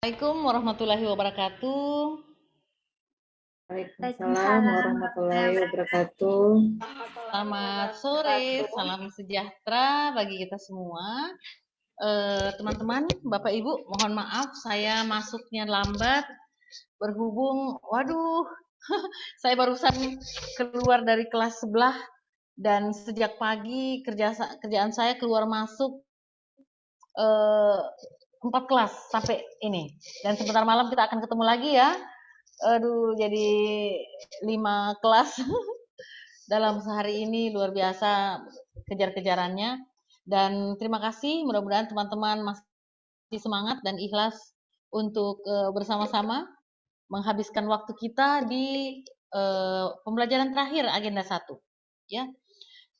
Assalamualaikum warahmatullahi wabarakatuh. Waalaikumsalam warahmatullahi wabarakatuh. Selamat sore, salam sejahtera bagi kita semua. Teman-teman, Bapak Ibu, mohon maaf saya masuknya lambat berhubung, waduh, saya barusan keluar dari kelas sebelah dan sejak pagi kerjaan saya keluar masuk 4 kelas sampai ini. Dan sebentar malam kita akan ketemu lagi ya. Aduh, jadi 5 kelas dalam sehari ini luar biasa kejar-kejarannya. Dan terima kasih, mudah-mudahan teman-teman masih semangat dan ikhlas untuk bersama-sama menghabiskan waktu kita di pembelajaran terakhir agenda 1. Ya.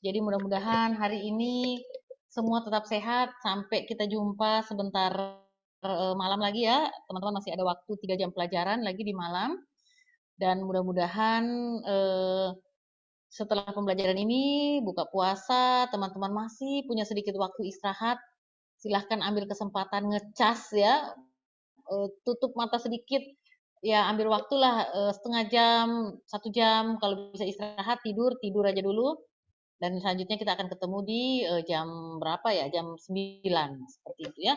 Jadi mudah-mudahan hari ini semua tetap sehat sampai kita jumpa sebentar malam lagi ya. Teman-teman masih ada waktu 3 jam pelajaran lagi di malam. Dan mudah-mudahan setelah pembelajaran ini buka puasa, teman-teman masih punya sedikit waktu istirahat, silahkan ambil kesempatan ngecas ya, tutup mata sedikit, ya ambil waktulah setengah jam, 1 jam, kalau bisa istirahat tidur aja dulu, dan selanjutnya kita akan ketemu di jam berapa ya, jam 9 seperti itu ya.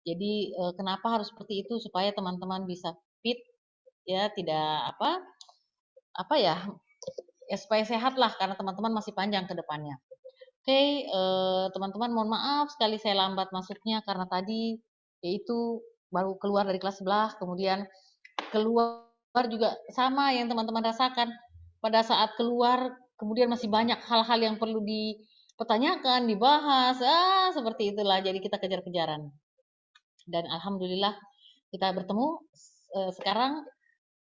Jadi kenapa harus seperti itu, supaya teman-teman bisa fit ya, tidak apa ya, supaya sehat lah, karena teman-teman masih panjang ke depannya. Oke, teman-teman mohon maaf sekali saya lambat masuknya karena tadi yaitu baru keluar dari kelas sebelah, kemudian keluar juga sama yang teman-teman rasakan. Pada saat keluar kemudian masih banyak hal-hal yang perlu dipertanyakan, dibahas, seperti itulah, jadi kita kejar-kejaran. Dan alhamdulillah kita bertemu sekarang,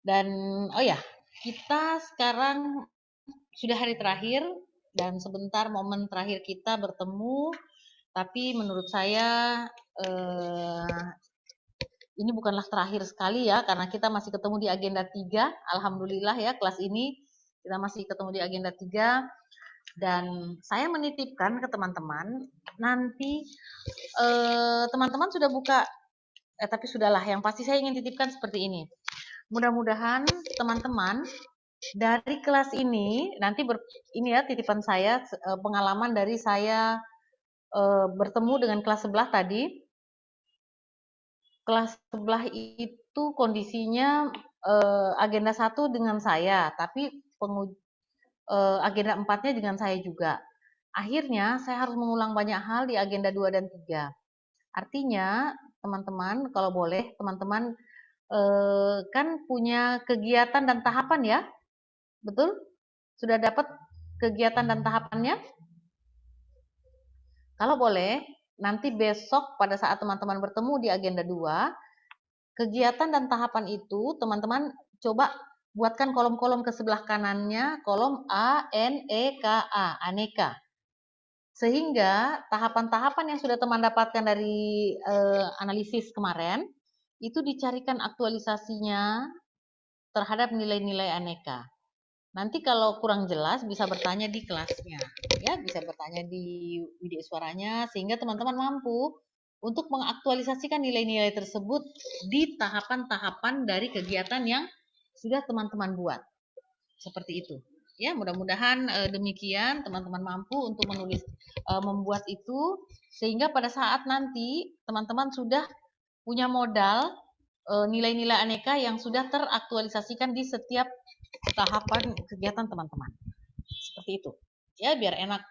dan oh ya, kita sekarang sudah hari terakhir dan sebentar momen terakhir kita bertemu, tapi menurut saya ini bukanlah terakhir sekali ya, karena kita masih ketemu di agenda 3. Alhamdulillah ya, kelas ini kita masih ketemu di agenda 3. Dan saya menitipkan ke teman-teman, nanti teman-teman sudah buka, tapi sudahlah, yang pasti saya ingin titipkan seperti ini. Mudah-mudahan teman-teman dari kelas ini, nanti ini ya titipan saya, pengalaman dari saya bertemu dengan kelas sebelah tadi. Kelas sebelah itu kondisinya agenda 1 dengan saya, tapi agenda 4-nya dengan saya juga. Akhirnya saya harus mengulang banyak hal di agenda 2 dan 3. Artinya, teman-teman, kalau boleh, teman-teman kan punya kegiatan dan tahapan ya? Betul? Sudah dapat kegiatan dan tahapannya? Kalau boleh, nanti besok pada saat teman-teman bertemu di agenda 2, kegiatan dan tahapan itu teman-teman coba buatkan kolom-kolom ke sebelah kanannya, kolom A, N, E, K, A, aneka. Sehingga tahapan-tahapan yang sudah teman dapatkan dari analisis kemarin, itu dicarikan aktualisasinya terhadap nilai-nilai aneka. Nanti kalau kurang jelas bisa bertanya di kelasnya, ya bisa bertanya di video suaranya, sehingga teman-teman mampu untuk mengaktualisasikan nilai-nilai tersebut di tahapan-tahapan dari kegiatan yang sudah teman-teman buat. Seperti itu. Ya, mudah-mudahan demikian teman-teman mampu untuk membuat itu, sehingga pada saat nanti teman-teman sudah punya modal nilai-nilai aneka yang sudah teraktualisasikan di setiap tahapan kegiatan teman-teman. Seperti itu. Ya, biar enak.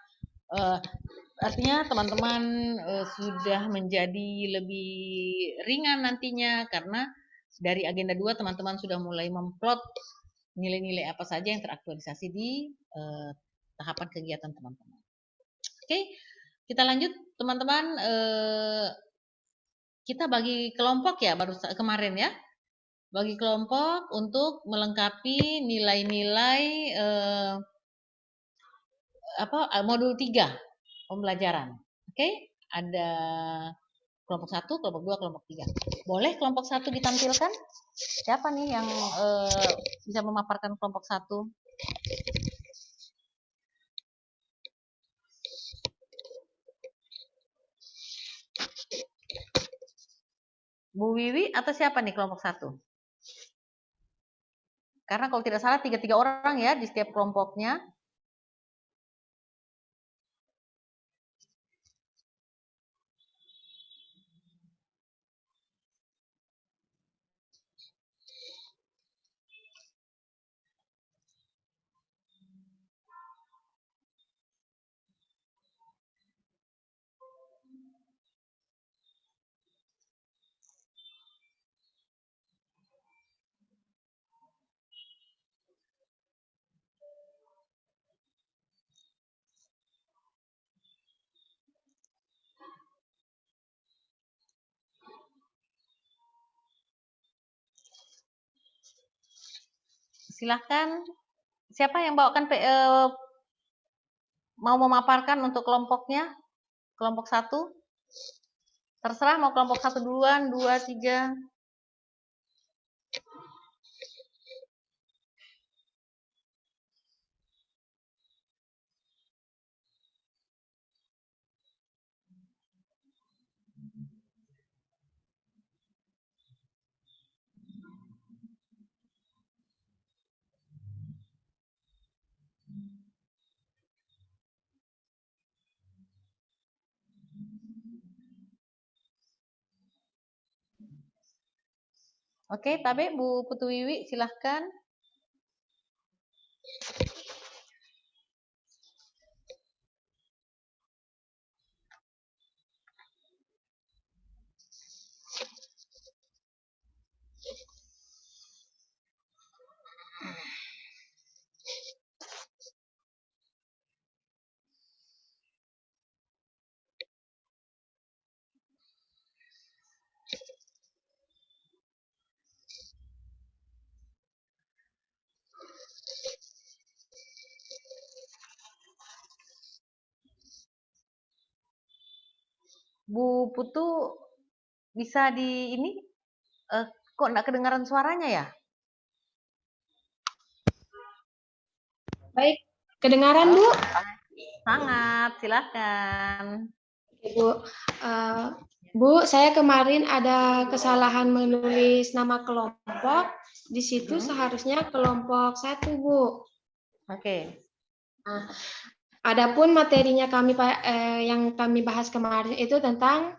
Artinya teman-teman sudah menjadi lebih ringan nantinya, karena dari agenda 2 teman-teman sudah mulai memplot nilai-nilai apa saja yang teraktualisasi di tahapan kegiatan teman-teman. Oke, kita lanjut teman-teman. Kita bagi kelompok ya, baru kemarin ya. Bagi kelompok untuk melengkapi nilai-nilai modul 3 pembelajaran. Oke, ada kelompok 1, kelompok 2, kelompok 3. Boleh kelompok 1 ditampilkan? Siapa nih yang bisa memaparkan kelompok 1? Bu Wiwi atau siapa nih kelompok 1? Karena kalau tidak salah 3 orang ya di setiap kelompoknya. Silahkan, siapa yang bawakan mau memaparkan untuk kelompoknya? Kelompok 1? Terserah mau kelompok 1 duluan, 2, 3. Oke, Tabe, Bu Putu Wiwi, silahkan. Bu Putu bisa di ini kok enggak kedengaran suaranya ya? Baik, kedengaran Bu? Sangat, silahkan. Oke, Bu. Bu, saya kemarin ada kesalahan menulis nama kelompok. Di situ seharusnya kelompok 1, Bu. Oke. Nah, adapun materinya yang kami bahas kemarin itu tentang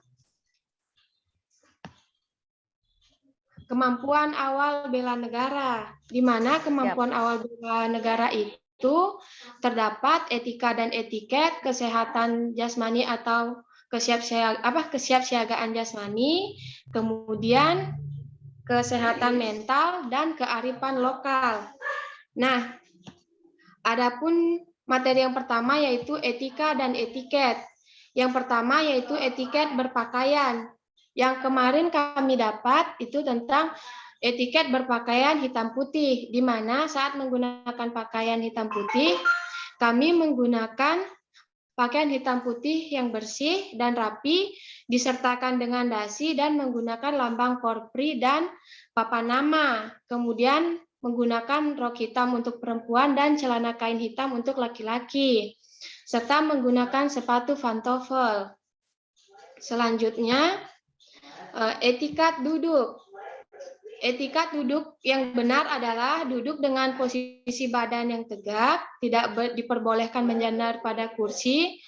kemampuan awal bela negara, di mana kemampuan awal bela negara itu terdapat etika dan etiket, kesehatan jasmani atau kesiapsiagaan jasmani, kemudian kesehatan mental dan kearifan lokal. Nah, adapun materi yang pertama yaitu etika dan etiket. Yang pertama yaitu etiket berpakaian. Yang kemarin kami dapat itu tentang etiket berpakaian hitam putih, di mana saat menggunakan pakaian hitam putih, kami menggunakan pakaian hitam putih yang bersih dan rapi, disertakan dengan dasi dan menggunakan lambang Korpri dan papan nama. Kemudian menggunakan rok hitam untuk perempuan dan celana kain hitam untuk laki-laki, serta menggunakan sepatu pantofel. Selanjutnya, etikat duduk. Etikat duduk yang benar adalah duduk dengan posisi badan yang tegak, tidak diperbolehkan menjandar pada kursi.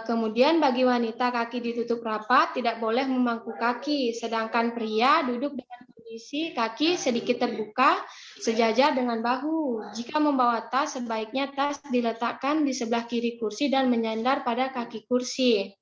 Kemudian bagi wanita kaki ditutup rapat, tidak boleh memangku kaki. Sedangkan pria duduk dengan kondisi kaki sedikit terbuka, sejajar dengan bahu. Jika membawa tas, sebaiknya tas diletakkan di sebelah kiri kursi dan menyandar pada kaki kursi.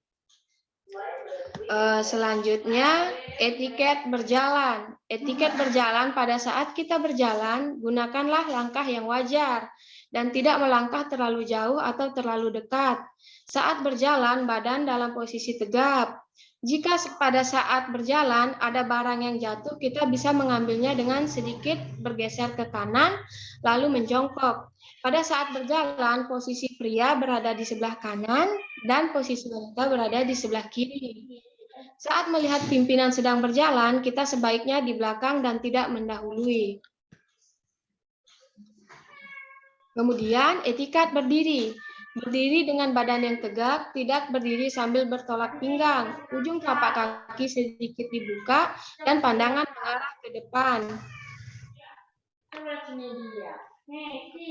Selanjutnya, etiket berjalan. Etiket berjalan pada saat kita berjalan, gunakanlah langkah yang wajar dan tidak melangkah terlalu jauh atau terlalu dekat. Saat berjalan, badan dalam posisi tegap. Jika pada saat berjalan ada barang yang jatuh, kita bisa mengambilnya dengan sedikit bergeser ke kanan, lalu menjongkok. Pada saat berjalan, posisi pria berada di sebelah kanan dan posisi wanita berada di sebelah kiri. Saat melihat pimpinan sedang berjalan, kita sebaiknya di belakang dan tidak mendahului. Kemudian, etikat berdiri. Berdiri dengan badan yang tegak, tidak berdiri sambil bertolak pinggang. Ujung telapak kaki sedikit dibuka dan pandangan mengarah ke depan.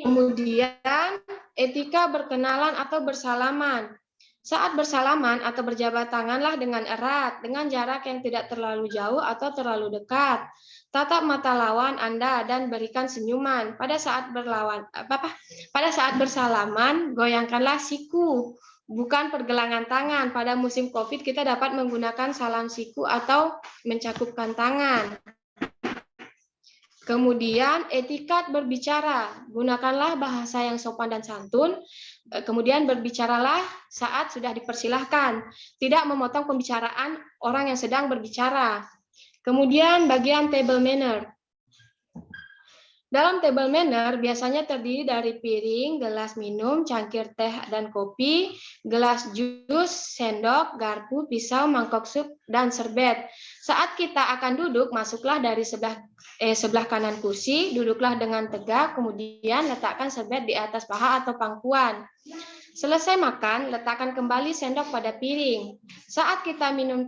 Kemudian, etika berkenalan atau bersalaman. Saat bersalaman atau berjabat tanganlah dengan erat, dengan jarak yang tidak terlalu jauh atau terlalu dekat. Tatap mata lawan Anda dan berikan senyuman. Pada saat bersalaman, goyangkanlah siku, bukan pergelangan tangan. Pada musim COVID kita dapat menggunakan salam siku atau mencakupkan tangan. Kemudian etikat berbicara, gunakanlah bahasa yang sopan dan santun. Kemudian berbicaralah saat sudah dipersilahkan, tidak memotong pembicaraan orang yang sedang berbicara. Kemudian bagian table manner. Dalam table manner biasanya terdiri dari piring, gelas minum, cangkir teh dan kopi, gelas jus, sendok, garpu, pisau, mangkok sup, dan serbet. Saat kita akan duduk, masuklah dari sebelah kanan kursi, duduklah dengan tegak, kemudian letakkan serbet di atas paha atau pangkuan. Selesai makan, letakkan kembali sendok pada piring. Saat kita minum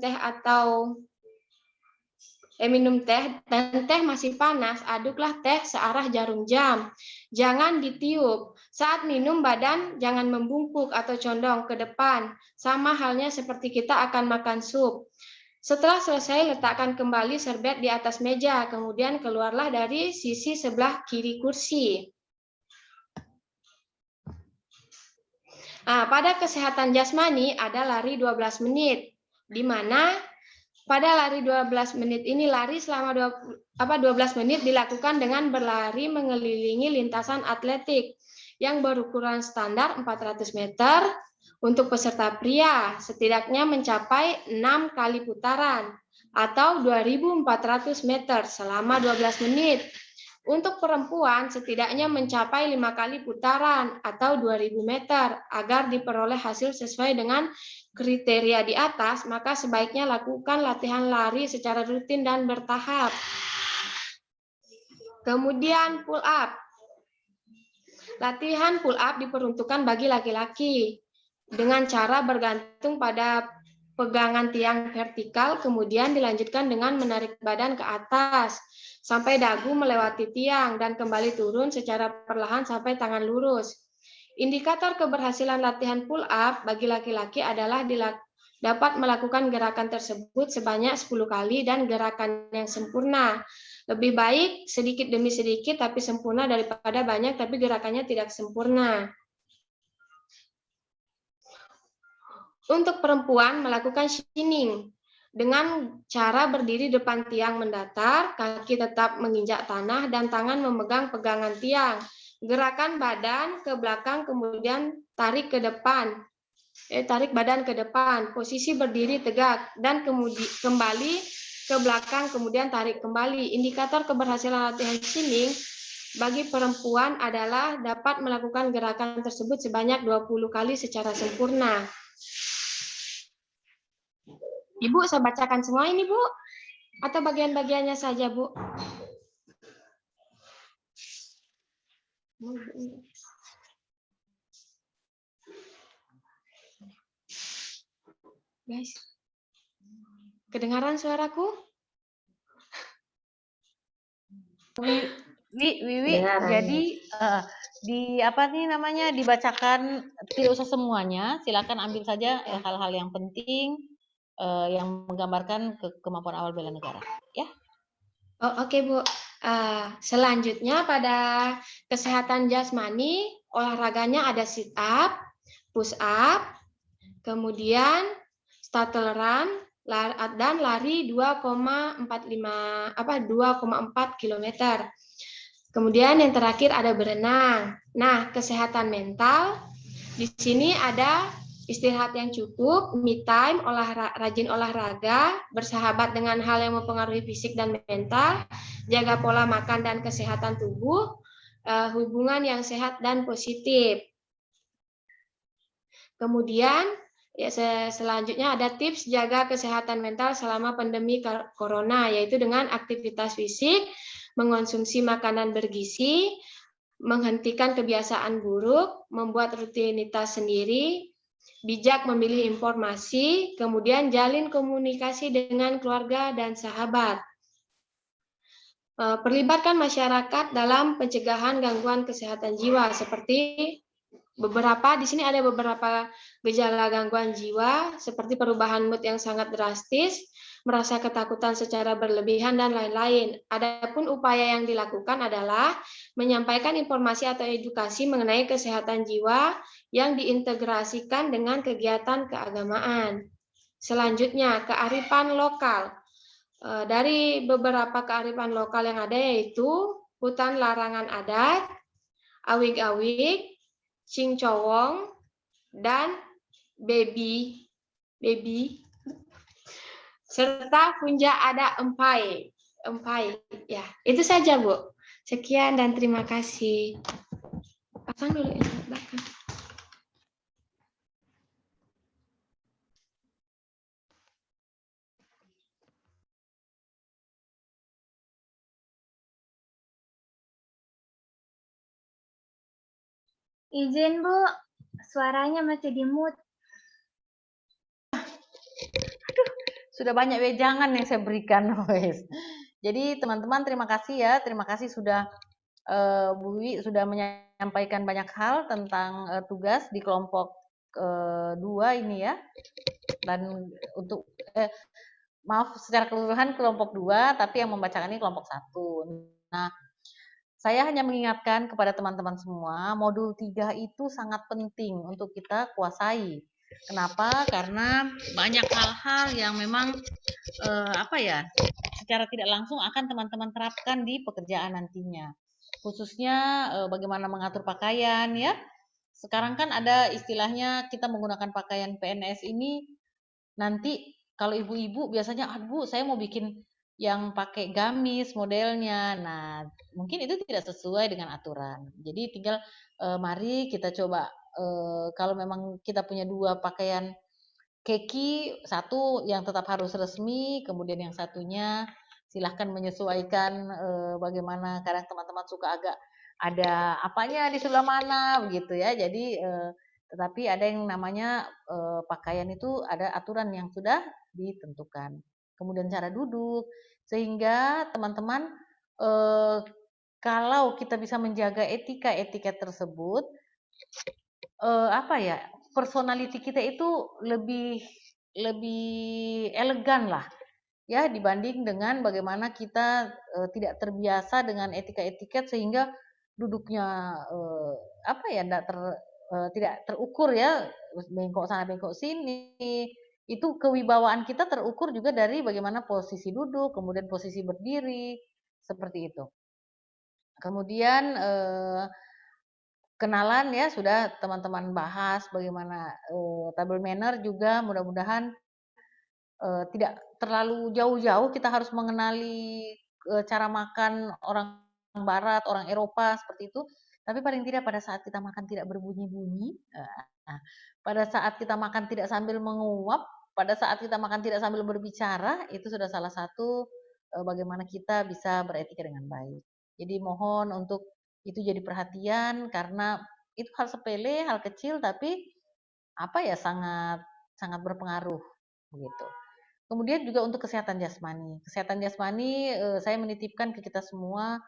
teh dan teh masih panas, aduklah teh searah jarum jam. Jangan ditiup. Saat minum badan jangan membungkuk atau condong ke depan. Sama halnya seperti kita akan makan sup. Setelah selesai, letakkan kembali serbet di atas meja. Kemudian keluarlah dari sisi sebelah kiri kursi. Pada kesehatan jasmani ada lari 12 menit, di mana pada lari 12 menit ini lari selama 12 menit dilakukan dengan berlari mengelilingi lintasan atletik yang berukuran standar 400 meter untuk peserta pria, setidaknya mencapai 6 kali putaran atau 2.400 meter selama 12 menit. Untuk perempuan setidaknya mencapai 5 kali putaran atau 2.000 meter. Agar diperoleh hasil sesuai dengan kriteria di atas, maka sebaiknya lakukan latihan lari secara rutin dan bertahap. Kemudian pull up. Latihan pull up diperuntukkan bagi laki-laki dengan cara bergantung pada pegangan tiang vertikal, kemudian dilanjutkan dengan menarik badan ke atas sampai dagu melewati tiang dan kembali turun secara perlahan sampai tangan lurus. Indikator keberhasilan latihan pull up bagi laki-laki adalah dapat melakukan gerakan tersebut sebanyak 10 kali dan gerakan yang sempurna. Lebih baik sedikit demi sedikit tapi sempurna daripada banyak tapi gerakannya tidak sempurna. Untuk perempuan melakukan shinning dengan cara berdiri depan tiang mendatar, kaki tetap menginjak tanah dan tangan memegang pegangan tiang. Gerakan badan ke belakang kemudian tarik ke depan. Tarik badan ke depan, posisi berdiri tegak dan kemudian kembali ke belakang kemudian tarik kembali. Indikator keberhasilan latihan shinning bagi perempuan adalah dapat melakukan gerakan tersebut sebanyak 20 kali secara sempurna. Ibu, saya bacakan semua ini, Bu? Atau bagian-bagiannya saja, Bu? Guys, kedengaran suaraku? Wiwi, jadi dibacakan, tidak usah semuanya, silakan ambil saja hal-hal yang penting yang menggambarkan kemampuan awal bela negara, ya. Oke, Bu. Selanjutnya pada kesehatan jasmani, olahraganya ada sit up, push up, kemudian shuttle run, dan lari 2,4 km. Kemudian yang terakhir ada berenang. Nah, kesehatan mental di sini ada istirahat yang cukup, me time, rajin olahraga, bersahabat dengan hal yang mempengaruhi fisik dan mental, jaga pola makan dan kesehatan tubuh, hubungan yang sehat dan positif. Kemudian selanjutnya ada tips jaga kesehatan mental selama pandemi corona, yaitu dengan aktivitas fisik, mengonsumsi makanan bergizi, menghentikan kebiasaan buruk, membuat rutinitas sendiri, bijak memilih informasi, kemudian jalin komunikasi dengan keluarga dan sahabat. Perlibatkan masyarakat dalam pencegahan gangguan kesehatan jiwa seperti di sini ada beberapa gejala gangguan jiwa seperti perubahan mood yang sangat drastis, merasa ketakutan secara berlebihan dan lain-lain. Adapun upaya yang dilakukan adalah menyampaikan informasi atau edukasi mengenai kesehatan jiwa yang diintegrasikan dengan kegiatan keagamaan. Selanjutnya, kearifan lokal. Dari beberapa kearifan lokal yang ada yaitu hutan larangan adat, awig-awig, cincowong, dan baby, serta punja ada empai. Ya, itu saja Bu. Sekian dan terima kasih. Pasang dulu ya belakang. Izin Bu, suaranya masih di mute. Sudah banyak wejangan yang saya berikan, guys. Jadi teman-teman terima kasih ya, terima kasih sudah Bu Wi sudah menyampaikan banyak hal tentang tugas di kelompok 2 ini ya. Dan untuk maaf secara keseluruhan kelompok 2, tapi yang membacakan ini kelompok 1. Nah, saya hanya mengingatkan kepada teman-teman semua, modul 3 itu sangat penting untuk kita kuasai. Kenapa? Karena banyak hal-hal yang memang secara tidak langsung akan teman-teman terapkan di pekerjaan nantinya. Khususnya bagaimana mengatur pakaian ya. Sekarang kan ada istilahnya kita menggunakan pakaian PNS ini, nanti kalau ibu-ibu biasanya, aduh saya mau bikin yang pakai gamis modelnya. Nah, mungkin itu tidak sesuai dengan aturan. Jadi tinggal mari kita coba kalau memang kita punya 2 pakaian keki, satu yang tetap harus resmi, kemudian yang satunya silahkan menyesuaikan bagaimana kadang teman-teman suka agak ada apanya di sebelah mana begitu ya. Jadi tetapi ada yang namanya pakaian itu ada aturan yang sudah ditentukan. Kemudian cara duduk sehingga teman-teman kalau kita bisa menjaga etika tersebut personality kita itu lebih elegan lah ya dibanding dengan bagaimana kita tidak terbiasa dengan etika sehingga duduknya tidak terukur ya, bengkok sana bengkok sini. Itu kewibawaan kita terukur juga dari bagaimana posisi duduk, kemudian posisi berdiri, seperti itu. Kemudian kenalan ya sudah teman-teman bahas bagaimana table manner juga mudah-mudahan tidak terlalu jauh-jauh kita harus mengenali cara makan orang barat, orang Eropa seperti itu. Tapi paling tidak pada saat kita makan tidak berbunyi-bunyi, pada saat kita makan tidak sambil menguap, pada saat kita makan tidak sambil berbicara, itu sudah salah satu bagaimana kita bisa beretika dengan baik. Jadi mohon untuk itu jadi perhatian karena itu hal sepele, hal kecil tapi sangat sangat berpengaruh begitu. Kemudian juga untuk kesehatan jasmani. Kesehatan jasmani saya menitipkan ke kita semua.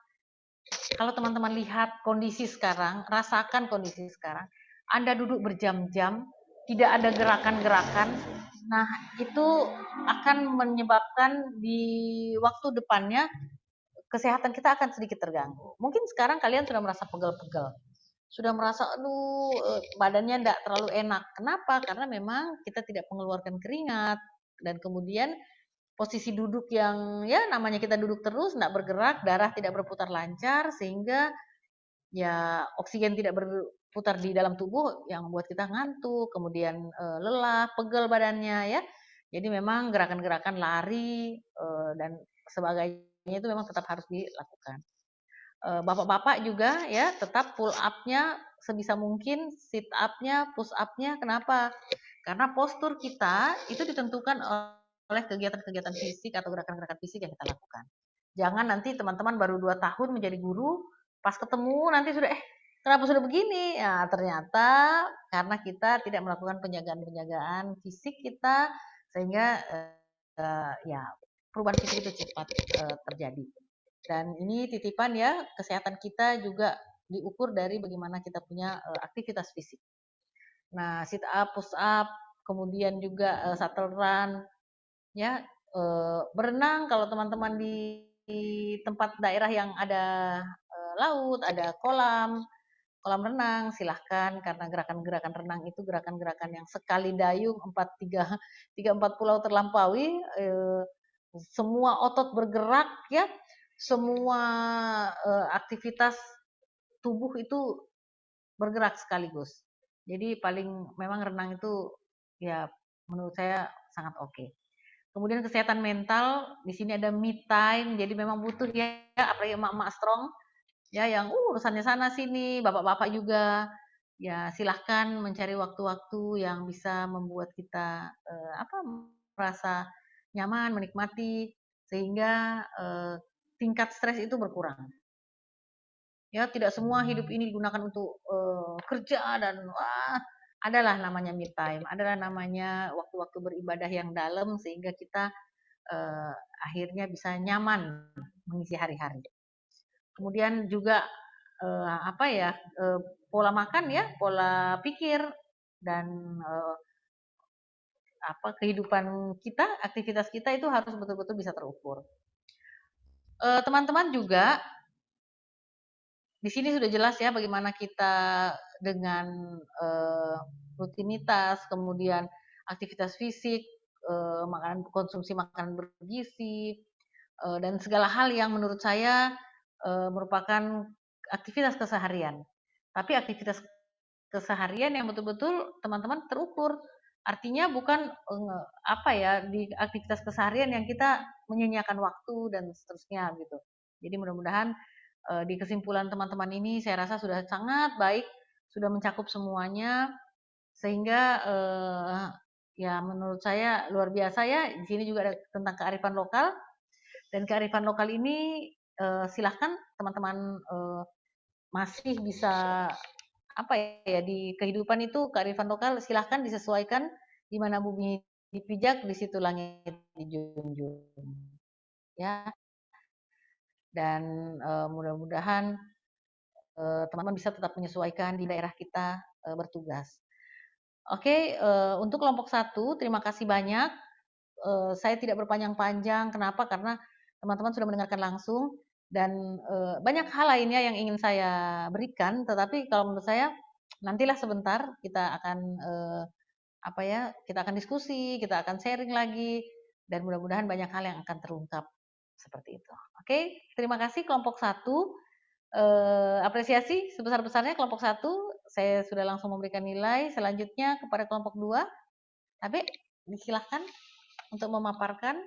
Kalau teman-teman lihat kondisi sekarang, rasakan kondisi sekarang. Anda duduk berjam-jam, tidak ada gerakan-gerakan. Nah, itu akan menyebabkan di waktu depannya kesehatan kita akan sedikit terganggu. Mungkin sekarang kalian sudah merasa pegel-pegel. Sudah merasa badannya tidak terlalu enak. Kenapa? Karena memang kita tidak mengeluarkan keringat dan kemudian posisi duduk yang ya namanya kita duduk terus tidak bergerak, darah tidak berputar lancar sehingga ya oksigen tidak berputar di dalam tubuh yang membuat kita ngantuk, kemudian lelah, pegel badannya ya. Jadi memang gerakan-gerakan lari dan sebagainya itu memang tetap harus dilakukan. Bapak-bapak juga ya tetap pull up-nya sebisa mungkin, sit up-nya, push up-nya. Kenapa? Karena postur kita itu ditentukan oleh kegiatan-kegiatan fisik atau gerakan-gerakan fisik yang kita lakukan. Jangan nanti teman-teman baru 2 tahun menjadi guru, Pas ketemu nanti sudah kenapa sudah begini? Ya, ternyata karena kita tidak melakukan penjagaan fisik kita sehingga ya perubahan fisik itu cepat terjadi. Dan ini titipan ya, kesehatan kita juga diukur dari bagaimana kita punya aktivitas fisik. Nah, sit up, push up, kemudian juga shuttle run, ya berenang kalau teman-teman di tempat daerah yang ada laut, ada kolam renang, silahkan karena gerakan-gerakan renang itu gerakan-gerakan yang sekali dayung 3-4 pulau terlampaui, semua otot bergerak ya, semua aktivitas tubuh itu bergerak sekaligus. Jadi memang renang itu ya menurut saya sangat oke. Kemudian kesehatan mental, di sini ada me time, jadi memang butuh ya, apalagi emak-emak strong, ya yang urusannya sana sini, bapak-bapak juga, ya silahkan mencari waktu-waktu yang bisa membuat kita merasa nyaman, menikmati, sehingga tingkat stres itu berkurang. Ya tidak semua hidup ini digunakan untuk kerja dan adalah namanya me time, adalah namanya waktu-waktu beribadah yang dalam sehingga kita akhirnya bisa nyaman mengisi hari-hari. Kemudian juga pola makan ya, pola pikir dan kehidupan kita, aktivitas kita itu harus betul-betul bisa terukur. Teman-teman juga di sini sudah jelas ya bagaimana kita dengan rutinitas, kemudian aktivitas fisik, konsumsi makanan bergizi, dan segala hal yang menurut saya merupakan aktivitas keseharian. Tapi aktivitas keseharian yang betul-betul teman-teman terukur. Artinya bukan di aktivitas keseharian yang kita menyia-nyiakan waktu dan seterusnya gitu. Jadi mudah-mudahan di kesimpulan teman-teman ini saya rasa sudah sangat baik, sudah mencakup semuanya sehingga ya menurut saya luar biasa ya. Di sini juga ada tentang kearifan lokal. Dan kearifan lokal ini silahkan teman-teman masih bisa di kehidupan itu kearifan lokal silahkan disesuaikan di mana bumi dipijak di situ langit dijunjung ya. Dan mudah-mudahan teman-teman bisa tetap menyesuaikan di daerah kita bertugas. Oke, untuk kelompok 1 terima kasih banyak. Saya tidak berpanjang-panjang. Kenapa? Karena teman-teman sudah mendengarkan langsung dan banyak hal lainnya yang ingin saya berikan. Tetapi kalau menurut saya nantilah sebentar kita akan kita akan diskusi, kita akan sharing lagi dan mudah-mudahan banyak hal yang akan terungkap seperti itu. Oke, terima kasih kelompok 1. Apresiasi sebesar-besarnya kelompok 1. Saya sudah langsung memberikan nilai. Selanjutnya kepada kelompok 2. Tapi disilahkan untuk memaparkan.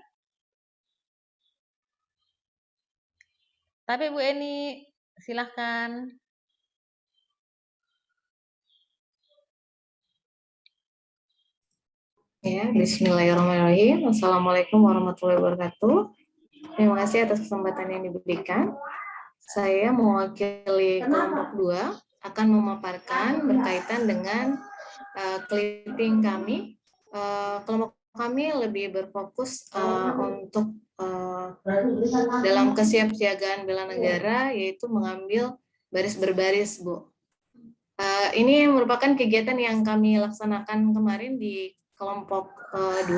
Tapi Bu Eni, silahkan. Ya, bismillahirrahmanirrahim. Assalamualaikum warahmatullahi wabarakatuh. Terima kasih atas kesempatan yang diberikan. Saya mewakili kelompok 2 akan memaparkan berkaitan dengan clipping kami. Kelompok kami lebih berfokus untuk dalam kesiapsiagaan bela negara, yaitu mengambil baris berbaris, Bu. Ini merupakan kegiatan yang kami laksanakan kemarin di kelompok 2.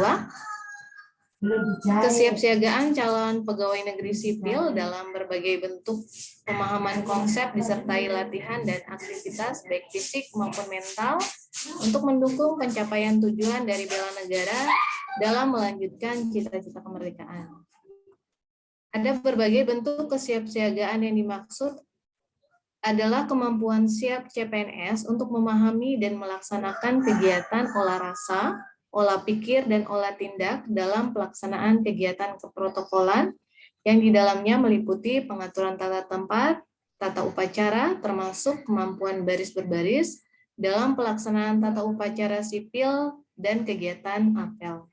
Kesiapsiagaan calon pegawai negeri sipil dalam berbagai bentuk pemahaman konsep disertai latihan dan aktivitas baik fisik maupun mental untuk mendukung pencapaian tujuan dari bela negara dalam melanjutkan cita-cita kemerdekaan. Ada berbagai bentuk kesiapsiagaan yang dimaksud adalah kemampuan siap CPNS untuk memahami dan melaksanakan kegiatan olah rasa, olah pikir, dan olah tindak dalam pelaksanaan kegiatan keprotokolan yang di dalamnya meliputi pengaturan tata tempat, tata upacara, termasuk kemampuan baris berbaris dalam pelaksanaan tata upacara sipil dan kegiatan apel.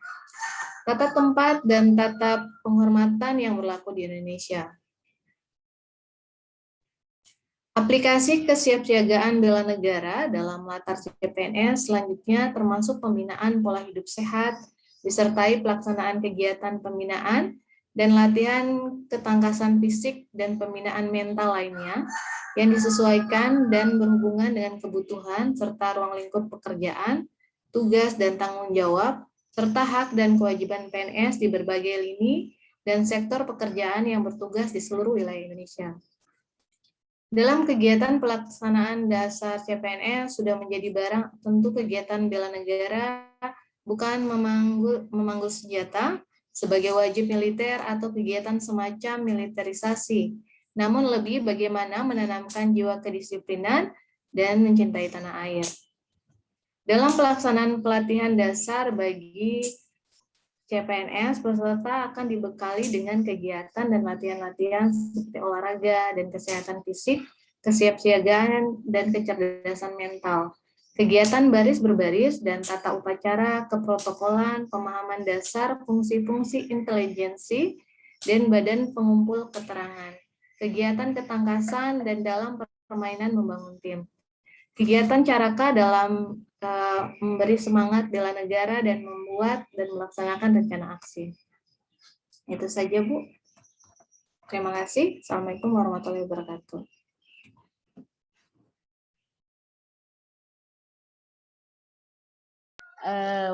Tata tempat dan tata penghormatan yang berlaku di Indonesia. Aplikasi kesiapsiagaan bela negara dalam latar CPNS selanjutnya termasuk pembinaan pola hidup sehat, disertai pelaksanaan kegiatan pembinaan dan latihan ketangkasan fisik dan pembinaan mental lainnya yang disesuaikan dan berhubungan dengan kebutuhan serta ruang lingkup pekerjaan, tugas dan tanggung jawab, serta hak dan kewajiban PNS di berbagai lini dan sektor pekerjaan yang bertugas di seluruh wilayah Indonesia. Dalam kegiatan pelaksanaan dasar CPNS sudah menjadi barang tentu kegiatan bela negara bukan memanggul senjata sebagai wajib militer atau kegiatan semacam militerisasi, namun lebih bagaimana menanamkan jiwa kedisiplinan dan mencintai tanah air. Dalam pelaksanaan pelatihan dasar bagi CPNS, peserta akan dibekali dengan kegiatan dan latihan-latihan seperti olahraga dan kesehatan fisik, kesiapsiagaan, dan kecerdasan mental. Kegiatan baris berbaris dan tata upacara, keprotokolan, pemahaman dasar, fungsi-fungsi intelijensi, dan badan pengumpul keterangan. Kegiatan ketangkasan dan dalam permainan membangun tim. Kegiatan Caraka dalam memberi semangat bela negara dan membuat dan melaksanakan rencana aksi. Itu saja, Bu. Terima kasih. Assalamualaikum warahmatullahi wabarakatuh.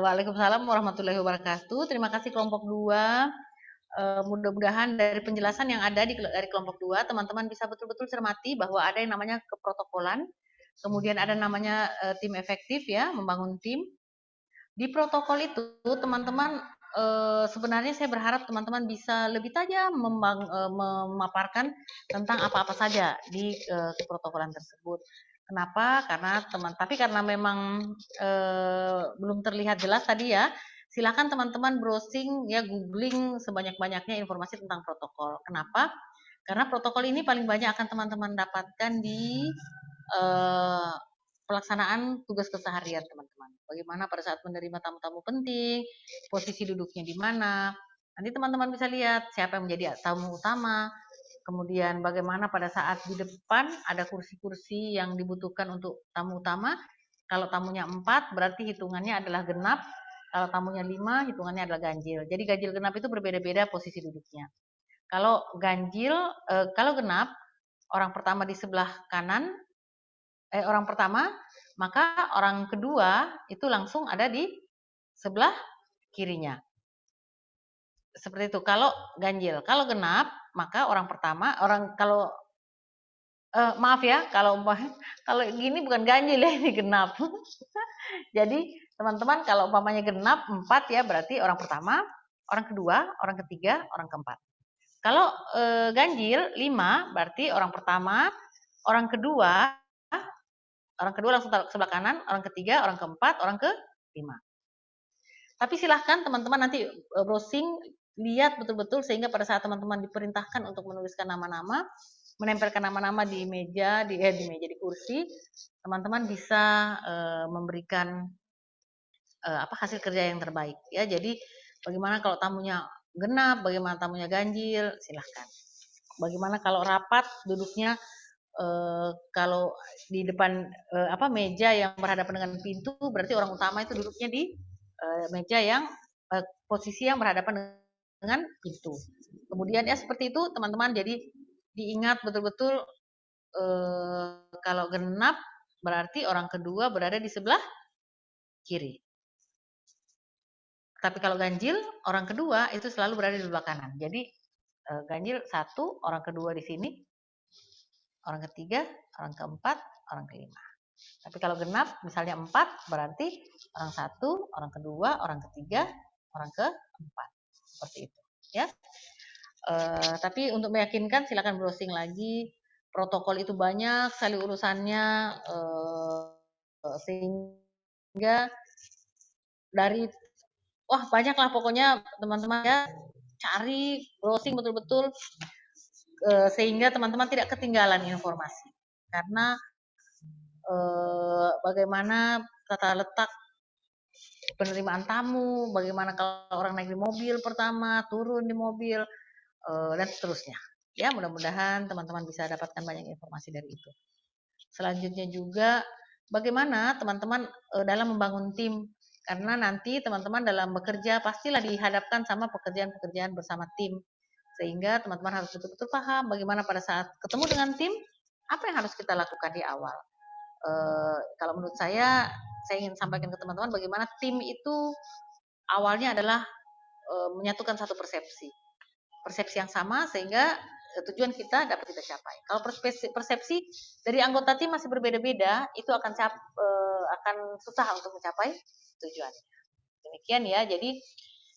Waalaikumsalam warahmatullahi wabarakatuh. Terima kasih kelompok 2. Mudah-mudahan dari penjelasan yang ada dari kelompok 2, teman-teman bisa betul-betul cermati bahwa ada yang namanya keprotokolan, kemudian ada namanya tim efektif ya, membangun tim. Di protokol itu teman-teman sebenarnya saya berharap teman-teman bisa lebih tajam memaparkan tentang apa-apa saja di keprotokolan tersebut. Kenapa? Karena memang belum terlihat jelas tadi ya. Silakan teman-teman browsing ya, googling sebanyak-banyaknya informasi tentang protokol. Kenapa? Karena protokol ini paling banyak akan teman-teman dapatkan di pelaksanaan tugas keseharian teman-teman. Bagaimana pada saat menerima tamu-tamu penting, posisi duduknya di mana. Nanti teman-teman bisa lihat siapa yang menjadi tamu utama, kemudian bagaimana pada saat di depan ada kursi-kursi yang dibutuhkan untuk tamu utama. Kalau tamunya 4 berarti hitungannya adalah genap, kalau tamunya 5 hitungannya adalah ganjil. Jadi ganjil genap itu berbeda-beda posisi duduknya. Kalau genap, orang pertama di sebelah kanan, orang pertama, maka orang kedua itu langsung ada di sebelah kirinya. Seperti itu. Kalau ganjil, kalau genap, maka orang pertama, maaf ya, kalau gini bukan ganjil ya, ini genap. Jadi teman-teman kalau umpamanya genap 4 ya, berarti orang pertama, orang kedua, orang ketiga, orang keempat. Kalau ganjil 5 berarti orang pertama, orang kedua langsung taruh ke sebelah kanan, orang ketiga, orang keempat, orang kelima. Tapi silahkan teman-teman nanti browsing, lihat betul-betul sehingga pada saat teman-teman diperintahkan untuk menuliskan nama-nama, menempelkan nama-nama di meja, di kursi, teman-teman bisa memberikan hasil kerja yang terbaik ya. Jadi bagaimana kalau tamunya genap, bagaimana tamunya ganjil, silahkan. Bagaimana kalau rapat duduknya, kalau di depan meja yang berhadapan dengan pintu, berarti orang utama itu duduknya di meja yang posisi yang berhadapan dengan pintu. Kemudian ya seperti itu teman-teman. Jadi diingat betul-betul kalau genap berarti orang kedua berada di sebelah kiri. Tapi kalau ganjil, orang kedua itu selalu berada di sebelah kanan. Jadi ganjil 1, orang kedua di sini, orang ketiga, orang keempat, orang kelima. Tapi kalau genap, misalnya 4, berarti orang 1, orang kedua, orang ketiga, orang keempat. Seperti itu. Ya. Tapi untuk meyakinkan, silakan browsing lagi. Protokol itu banyak sekali urusannya, sehingga dari banyak lah pokoknya teman-teman ya, cari browsing betul-betul sehingga teman-teman tidak ketinggalan informasi. Karena bagaimana tata letak penerimaan tamu, bagaimana kalau orang naik di mobil pertama, turun di mobil, dan seterusnya. Ya, mudah-mudahan teman-teman bisa dapatkan banyak informasi dari itu. Selanjutnya juga bagaimana teman-teman dalam membangun tim, karena nanti teman-teman dalam bekerja pastilah dihadapkan sama pekerjaan-pekerjaan bersama tim, sehingga teman-teman harus betul-betul paham bagaimana pada saat ketemu dengan tim apa yang harus kita lakukan di awal. Kalau menurut saya ingin sampaikan ke teman-teman bagaimana tim itu awalnya adalah menyatukan satu persepsi yang sama sehingga tujuan kita dapat kita capai. Kalau persepsi dari anggota tim masih berbeda-beda, itu akan susah untuk mencapai tujuan. Demikian ya. Jadi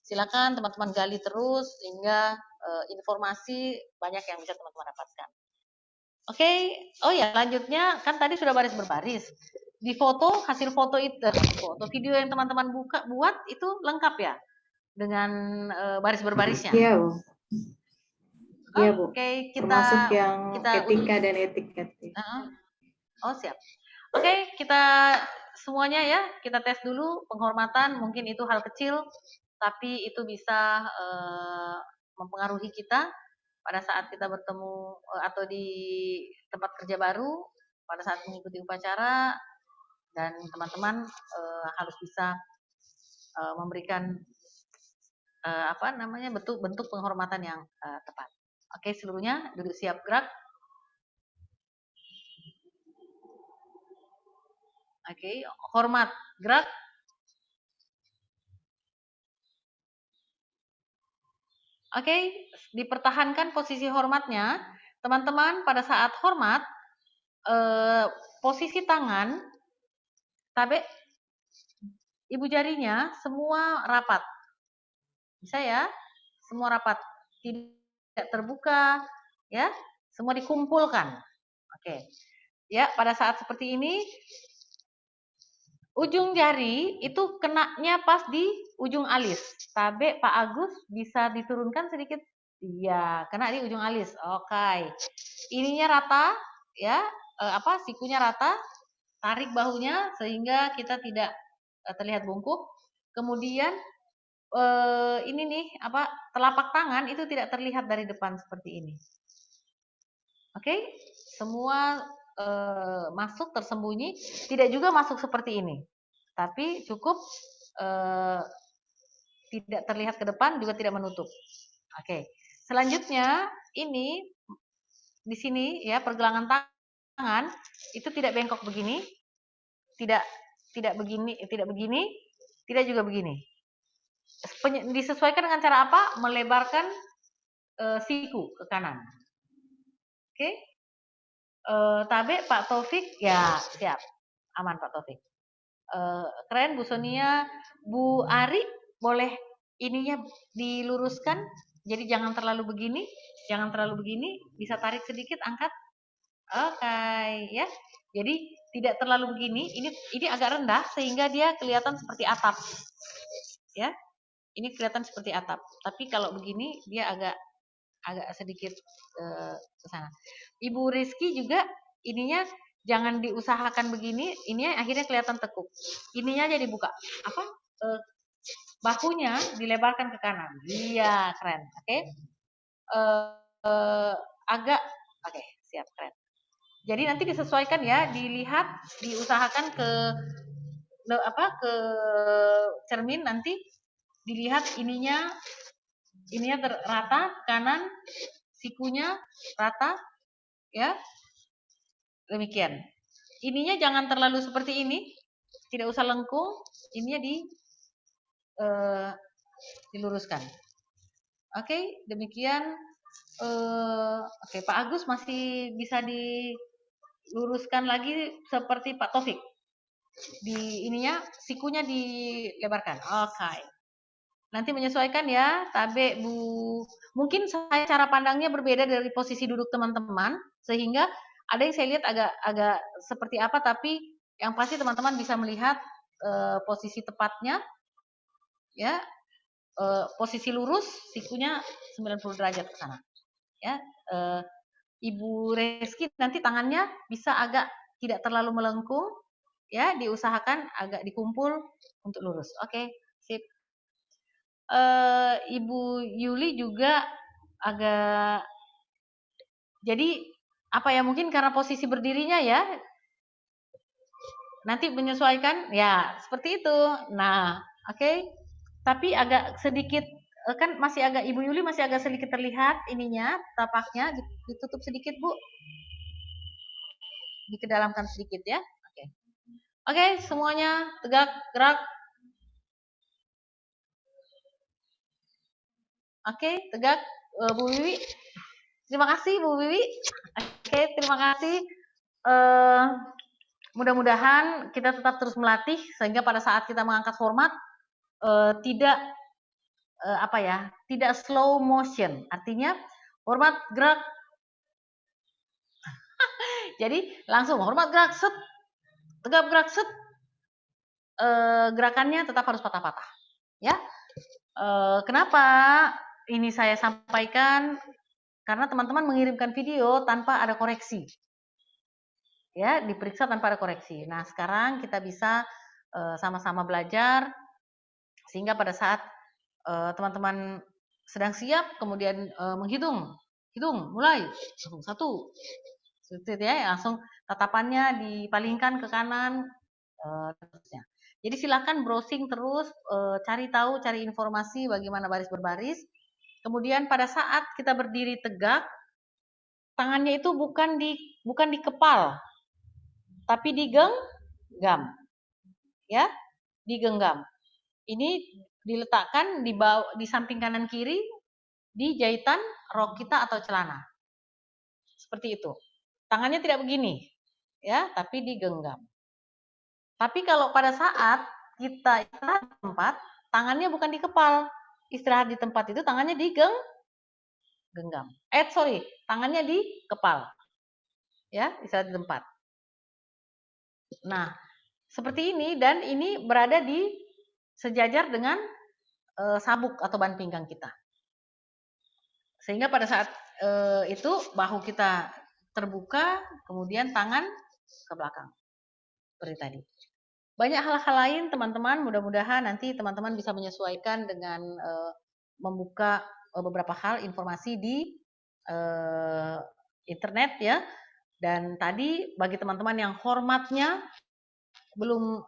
silakan teman-teman gali terus sehingga informasi banyak yang bisa teman-teman dapatkan. Oke, oh ya lanjutnya kan tadi sudah baris berbaris. Di foto hasil foto itu, foto video yang teman-teman buat itu lengkap ya dengan baris berbarisnya. Iya, Bu. Iya, Bu. Oke, termasuk yang kita etika dan etika. Oh, siap. Oke, kita semuanya ya, kita tes dulu penghormatan, mungkin itu hal kecil, tapi itu bisa mempengaruhi kita pada saat kita bertemu atau di tempat kerja baru, pada saat mengikuti upacara, dan teman-teman harus bisa memberikan bentuk penghormatan yang tepat. Oke, seluruhnya duduk siap gerak. Oke, hormat, gerak. Oke, dipertahankan posisi hormatnya. Teman-teman pada saat hormat, posisi tangan, tabe, ibu jarinya semua rapat. Bisa ya? Semua rapat. Tidak terbuka, ya. Semua dikumpulkan. Oke. Ya, pada saat seperti ini, ujung jari itu kenanya pas di ujung alis. Tabe Pak Agus bisa diturunkan sedikit. Iya, kena di ujung alis. Oke. Ininya rata, ya. Sikunya rata. Tarik bahunya sehingga kita tidak terlihat bungkuk. Kemudian ini nih, telapak tangan itu tidak terlihat dari depan seperti ini. Oke? Semua masuk tersembunyi, tidak juga masuk seperti ini. Tapi cukup tidak terlihat ke depan, juga tidak menutup. Oke. Selanjutnya ini di sini ya pergelangan tangan itu tidak bengkok begini, tidak begini, tidak juga begini. Disesuaikan dengan cara apa? Melebarkan siku ke kanan. Oke? Tabe Pak Taufik, ya siap, aman Pak Taufik. Keren Bu Sonia, Bu Ari boleh ininya diluruskan, jadi jangan terlalu begini, bisa tarik sedikit, angkat. Oke, ya. Jadi tidak terlalu begini, ini agak rendah sehingga dia kelihatan seperti atap. Ya. Ini kelihatan seperti atap. Tapi kalau begini dia agak sedikit ke sana. Ibu Rizky juga ininya jangan diusahakan begini, ininya akhirnya kelihatan tekuk. Ininya aja dibuka. Bahunya dilebarkan ke kanan. Iya, keren. Oke. Oke, siap, keren. Jadi nanti disesuaikan ya, dilihat, diusahakan ke cermin nanti dilihat ininya rata kanan, sikunya rata, ya. Demikian. Ininya jangan terlalu seperti ini, tidak usah lengkung, ininya diluruskan. Oke, demikian. Oke, Pak Agus masih bisa diluruskan lagi seperti Pak Taufik. Di ininya sikunya dilebarkan. Oke. Nanti menyesuaikan ya, Tabe Bu. Mungkin saya cara pandangnya berbeda dari posisi duduk teman-teman, sehingga ada yang saya lihat agak seperti apa, tapi yang pasti teman-teman bisa melihat posisi tepatnya, ya, posisi lurus, sikunya 90 derajat ke sana, ya. Ibu Reski nanti tangannya bisa agak tidak terlalu melengkung, ya, diusahakan agak dikumpul untuk lurus. Oke, sip. Ibu Yuli juga agak, jadi mungkin karena posisi berdirinya ya, Nanti menyesuaikan, ya seperti itu. Nah, oke. Tapi agak sedikit, kan masih agak, Ibu Yuli masih agak sedikit terlihat ininya, tapaknya, ditutup sedikit Bu. Dikedalamkan sedikit ya. Oke. Oke, semuanya tegak, gerak. Oke, tegak, Bu Wiwi. Terima kasih Bu Wiwi. Oke, terima kasih. Mudah-mudahan kita tetap terus melatih sehingga pada saat kita mengangkat format tidak tidak slow motion. Artinya format gerak. Jadi langsung hormat gerak set, tegap gerak set. Gerakannya tetap harus patah-patah. Ya. Kenapa ini saya sampaikan? Karena teman-teman mengirimkan video tanpa ada koreksi. Ya, diperiksa tanpa ada koreksi. Nah, sekarang kita bisa sama-sama belajar sehingga pada saat teman-teman sedang siap, kemudian menghitung, mulai, satu, ya, langsung tatapannya dipalingkan ke kanan, terusnya. Jadi silakan browsing terus, cari tahu, cari informasi bagaimana baris berbaris. Kemudian pada saat kita berdiri tegak, tangannya itu bukan di kepal, tapi digenggam, ya, digenggam. Ini diletakkan di samping kanan kiri di jahitan rok kita atau celana, seperti itu. Tangannya tidak begini, ya, tapi digenggam. Tapi kalau pada saat kita istirahat di tempat, tangannya bukan di kepal. Istirahat di tempat itu tangannya digenggam. Tangannya di kepal. Ya, istirahat di tempat. Nah, seperti ini, dan ini berada di sejajar dengan sabuk atau ban pinggang kita. Sehingga pada saat itu bahu kita terbuka, kemudian tangan ke belakang. Seperti tadi. Banyak hal-hal lain teman-teman, mudah-mudahan nanti teman-teman bisa menyesuaikan dengan membuka beberapa hal informasi di internet ya. Dan tadi bagi teman-teman yang hormatnya belum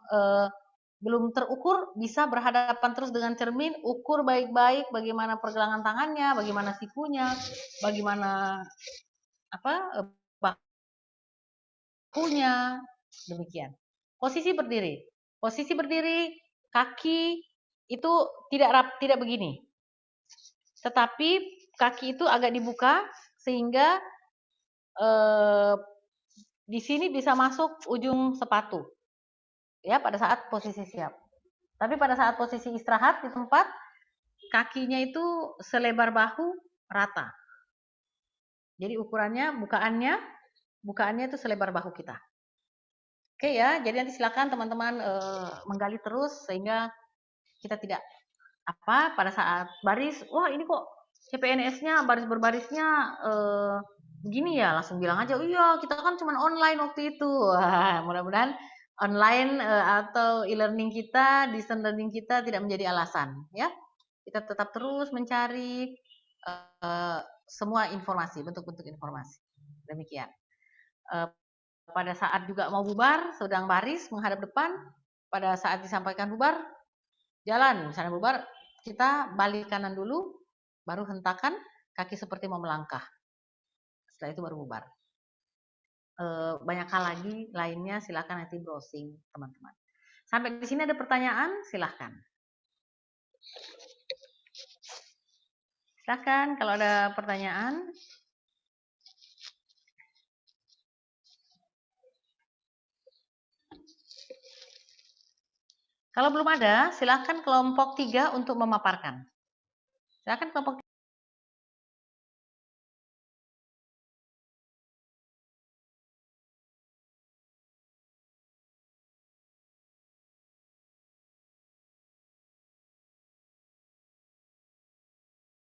terukur, bisa berhadapan terus dengan cermin, ukur baik-baik bagaimana pergelangan tangannya, bagaimana sikunya, bagaimana bahunya, demikian. Posisi berdiri, kaki itu tidak begini. Tetapi kaki itu agak dibuka sehingga di sini bisa masuk ujung sepatu. Ya, pada saat posisi siap. Tapi pada saat posisi istirahat di tempat, kakinya itu selebar bahu rata. Jadi ukurannya, bukaannya itu selebar bahu kita. Oke ya, jadi nanti silakan teman-teman menggali terus sehingga kita tidak pada saat baris, wah ini kok CPNS-nya baris berbarisnya begini ya, langsung bilang aja, iya kita kan cuma online waktu itu. Wah, mudah-mudahan online atau e-learning kita, distance learning kita tidak menjadi alasan ya. Kita tetap terus mencari semua informasi, bentuk-bentuk informasi. Demikian. Pada saat juga mau bubar, sedang baris menghadap depan, pada saat disampaikan bubar, jalan, misalnya bubar, kita balik kanan dulu, baru hentakan, kaki seperti mau melangkah. Setelah itu baru bubar. Banyak hal lagi lainnya, silakan nanti browsing teman-teman. Sampai di sini ada pertanyaan, silakan. Silakan kalau ada pertanyaan. Kalau belum ada, silakan kelompok 3 untuk memaparkan. Silakan kelompok 3.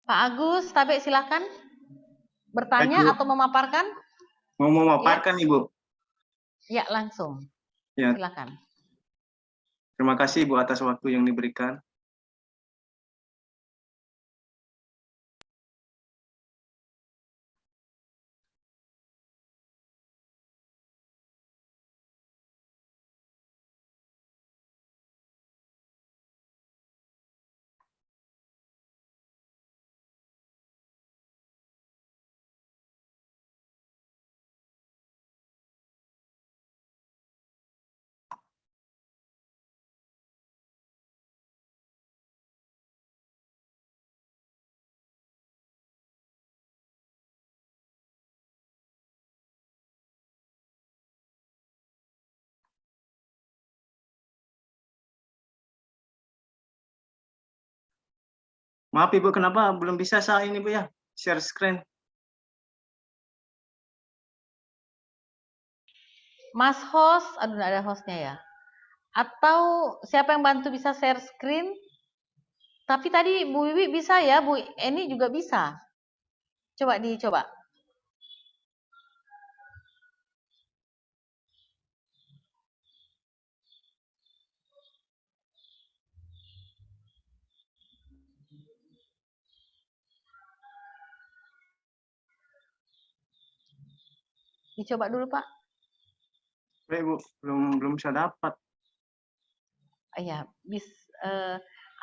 Pak Agus, Tabe, silakan bertanya atau memaparkan. Mau memaparkan ya? Ibu? Ya, langsung. Ya. Silakan. Terima kasih Ibu atas waktu yang diberikan. Maaf Ibu, kenapa belum bisa saat ini Bu ya? Share screen. Mas host, aduh nggak ada hostnya ya. Atau siapa yang bantu bisa share screen? Tapi tadi Bu Wiwi bisa ya, Bu Eni juga bisa. Coba dicoba. Dicoba dulu Pak. Ibu, belum bisa dapat. Ya,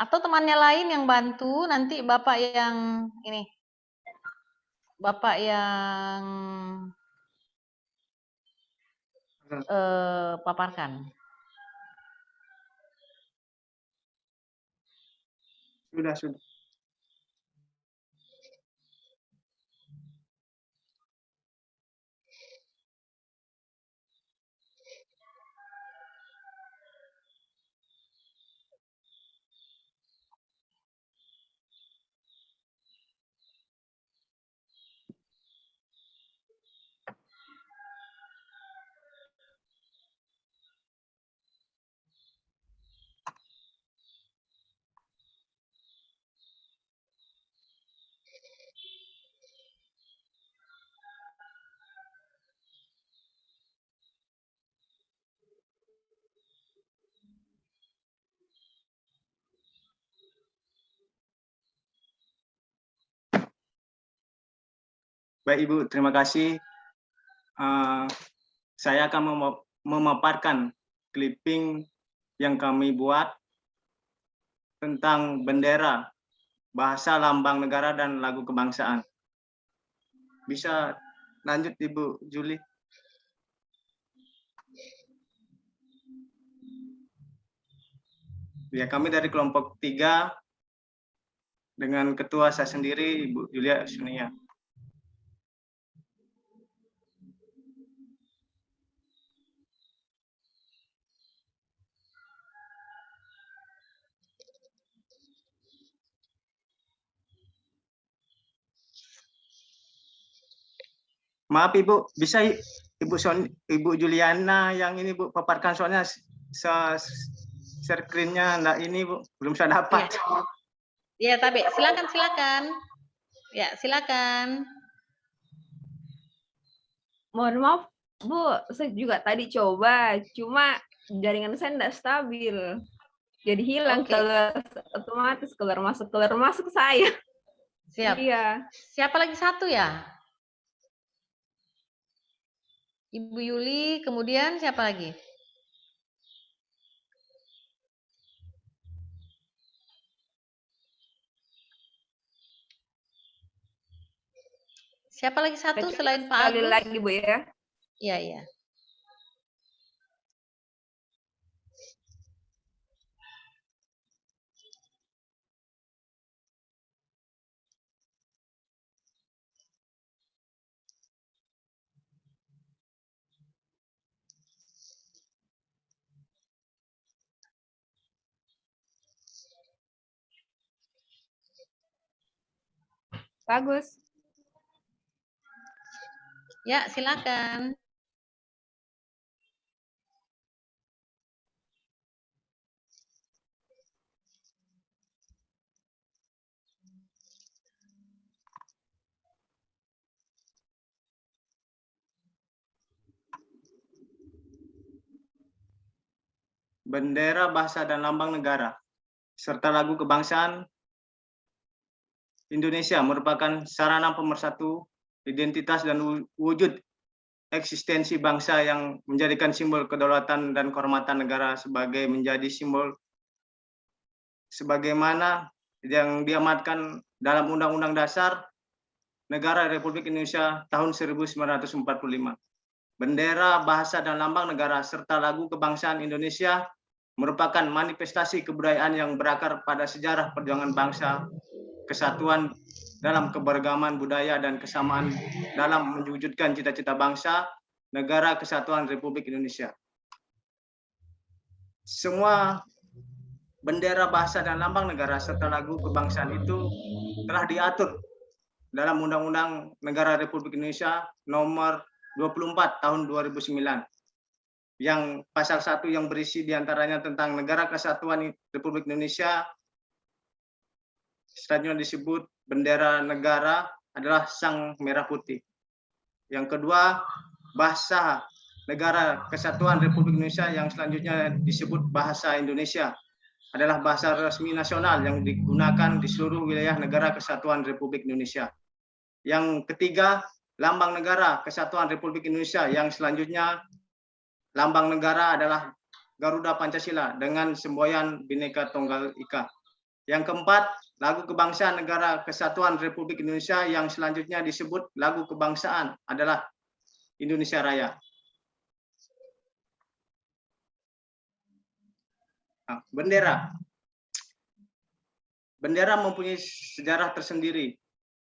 atau temannya lain yang bantu, nanti Bapak yang ini. Bapak yang paparkan. Sudah. Baik Ibu, terima kasih. Saya akan memaparkan clipping yang kami buat tentang bendera, bahasa lambang negara, dan lagu kebangsaan. Bisa lanjut Ibu Juli. Ya, kami dari kelompok 3 dengan ketua saya sendiri, Ibu Julia Sunia. Maaf Ibu, bisa Ibu Juliana yang ini Bu paparkan, soalnya screen-nya enggak ini Bu, belum saya dapat. Iya, tapi silakan. Ya, silakan. Mohon maaf Bu, saya juga tadi coba, cuma jaringan saya enggak stabil. Jadi hilang otomatis keluar masuk saya. Siap. Iya. Siapa lagi satu ya? Ibu Yuli, kemudian siapa lagi? Siapa lagi satu selain Pak Agus? Sekali lagi Bu ya. Iya. Bagus. Ya, silakan. Bendera, bahasa, dan lambang negara, serta lagu kebangsaan Indonesia merupakan sarana pemersatu identitas dan wujud eksistensi bangsa yang menjadikan simbol kedaulatan dan kehormatan negara sebagai menjadi simbol sebagaimana yang diamatkan dalam Undang-Undang Dasar Negara Republik Indonesia tahun 1945. Bendera, bahasa, dan lambang negara serta lagu kebangsaan Indonesia merupakan manifestasi kebudayaan yang berakar pada sejarah perjuangan bangsa, kesatuan dalam keberagaman budaya, dan kesamaan dalam mewujudkan cita-cita bangsa, negara kesatuan Republik Indonesia. Semua bendera, bahasa, dan lambang negara serta lagu kebangsaan itu telah diatur dalam Undang-Undang Negara Republik Indonesia Nomor 24 Tahun 2009 yang pasal 1 yang berisi diantaranya tentang Negara Kesatuan Republik Indonesia. Selanjutnya disebut bendera negara adalah sang merah putih. Yang kedua, bahasa Negara Kesatuan Republik Indonesia yang selanjutnya disebut bahasa Indonesia adalah bahasa resmi nasional yang digunakan di seluruh wilayah Negara Kesatuan Republik Indonesia. Yang ketiga, lambang Negara Kesatuan Republik Indonesia yang selanjutnya lambang negara adalah Garuda Pancasila dengan semboyan Bhinneka Tunggal Ika. Yang keempat, lagu kebangsaan Negara Kesatuan Republik Indonesia yang selanjutnya disebut lagu kebangsaan adalah Indonesia Raya. Nah, bendera. Bendera mempunyai sejarah tersendiri.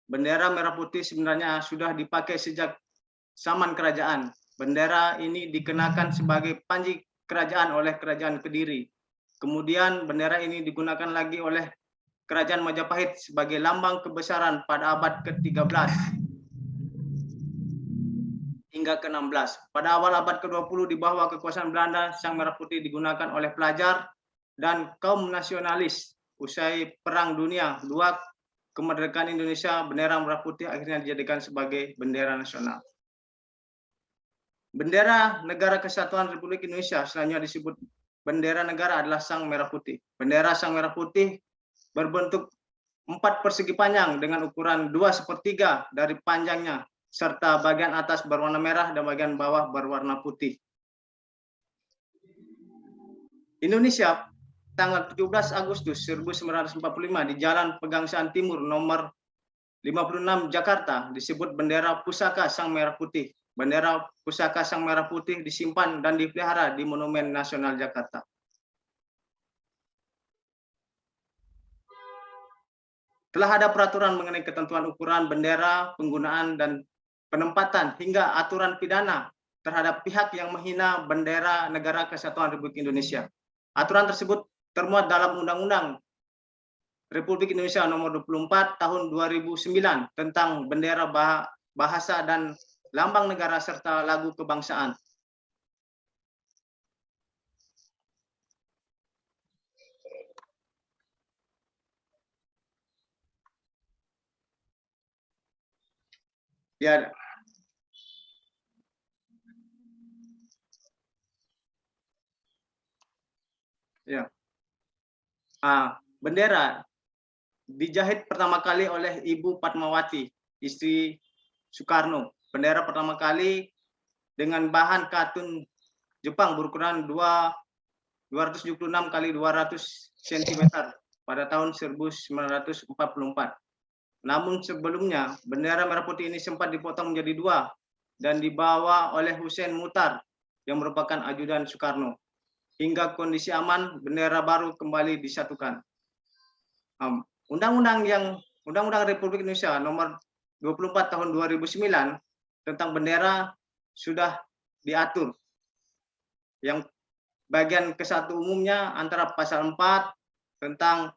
Bendera merah putih sebenarnya sudah dipakai sejak zaman kerajaan. Bendera ini dikenakan sebagai panji kerajaan oleh Kerajaan Kediri. Kemudian bendera ini digunakan lagi oleh Kerajaan Majapahit sebagai lambang kebesaran pada abad ke-13 hingga ke-16. Pada awal abad ke-20 di bawah kekuasaan Belanda, sang merah putih digunakan oleh pelajar dan kaum nasionalis. Usai Perang Dunia II, kemerdekaan Indonesia, bendera merah putih akhirnya dijadikan sebagai bendera nasional. Bendera Negara Kesatuan Republik Indonesia selanjutnya disebut bendera negara adalah sang merah putih. Bendera sang merah putih berbentuk 4 persegi panjang dengan ukuran 2/3 dari panjangnya, serta bagian atas berwarna merah dan bagian bawah berwarna putih. Indonesia, tanggal 17 Agustus 1945 di Jalan Pegangsaan Timur nomor 56 Jakarta disebut bendera pusaka sang merah putih. Bendera pusaka sang merah putih disimpan dan dipelihara di Monumen Nasional Jakarta. Telah ada peraturan mengenai ketentuan ukuran bendera, penggunaan dan penempatan hingga aturan pidana terhadap pihak yang menghina bendera Negara Kesatuan Republik Indonesia. Aturan tersebut termuat dalam Undang-Undang Republik Indonesia Nomor 24 Tahun 2009 tentang bendera, bahasa dan lambang negara serta lagu kebangsaan. Ya. Ya. Bendera dijahit pertama kali oleh Ibu Fatmawati, istri Soekarno. Bendera pertama kali dengan bahan katun Jepang berukuran 276 x 200 cm pada tahun 1944. Namun sebelumnya, bendera merah putih ini sempat dipotong menjadi 2 dan dibawa oleh Hussein Muchtar yang merupakan ajudan Soekarno. Hingga kondisi aman, bendera baru kembali disatukan. Undang-Undang Republik Indonesia Nomor 24 Tahun 2009 tentang bendera sudah diatur. Yang bagian ke-1 umumnya antara pasal 4 tentang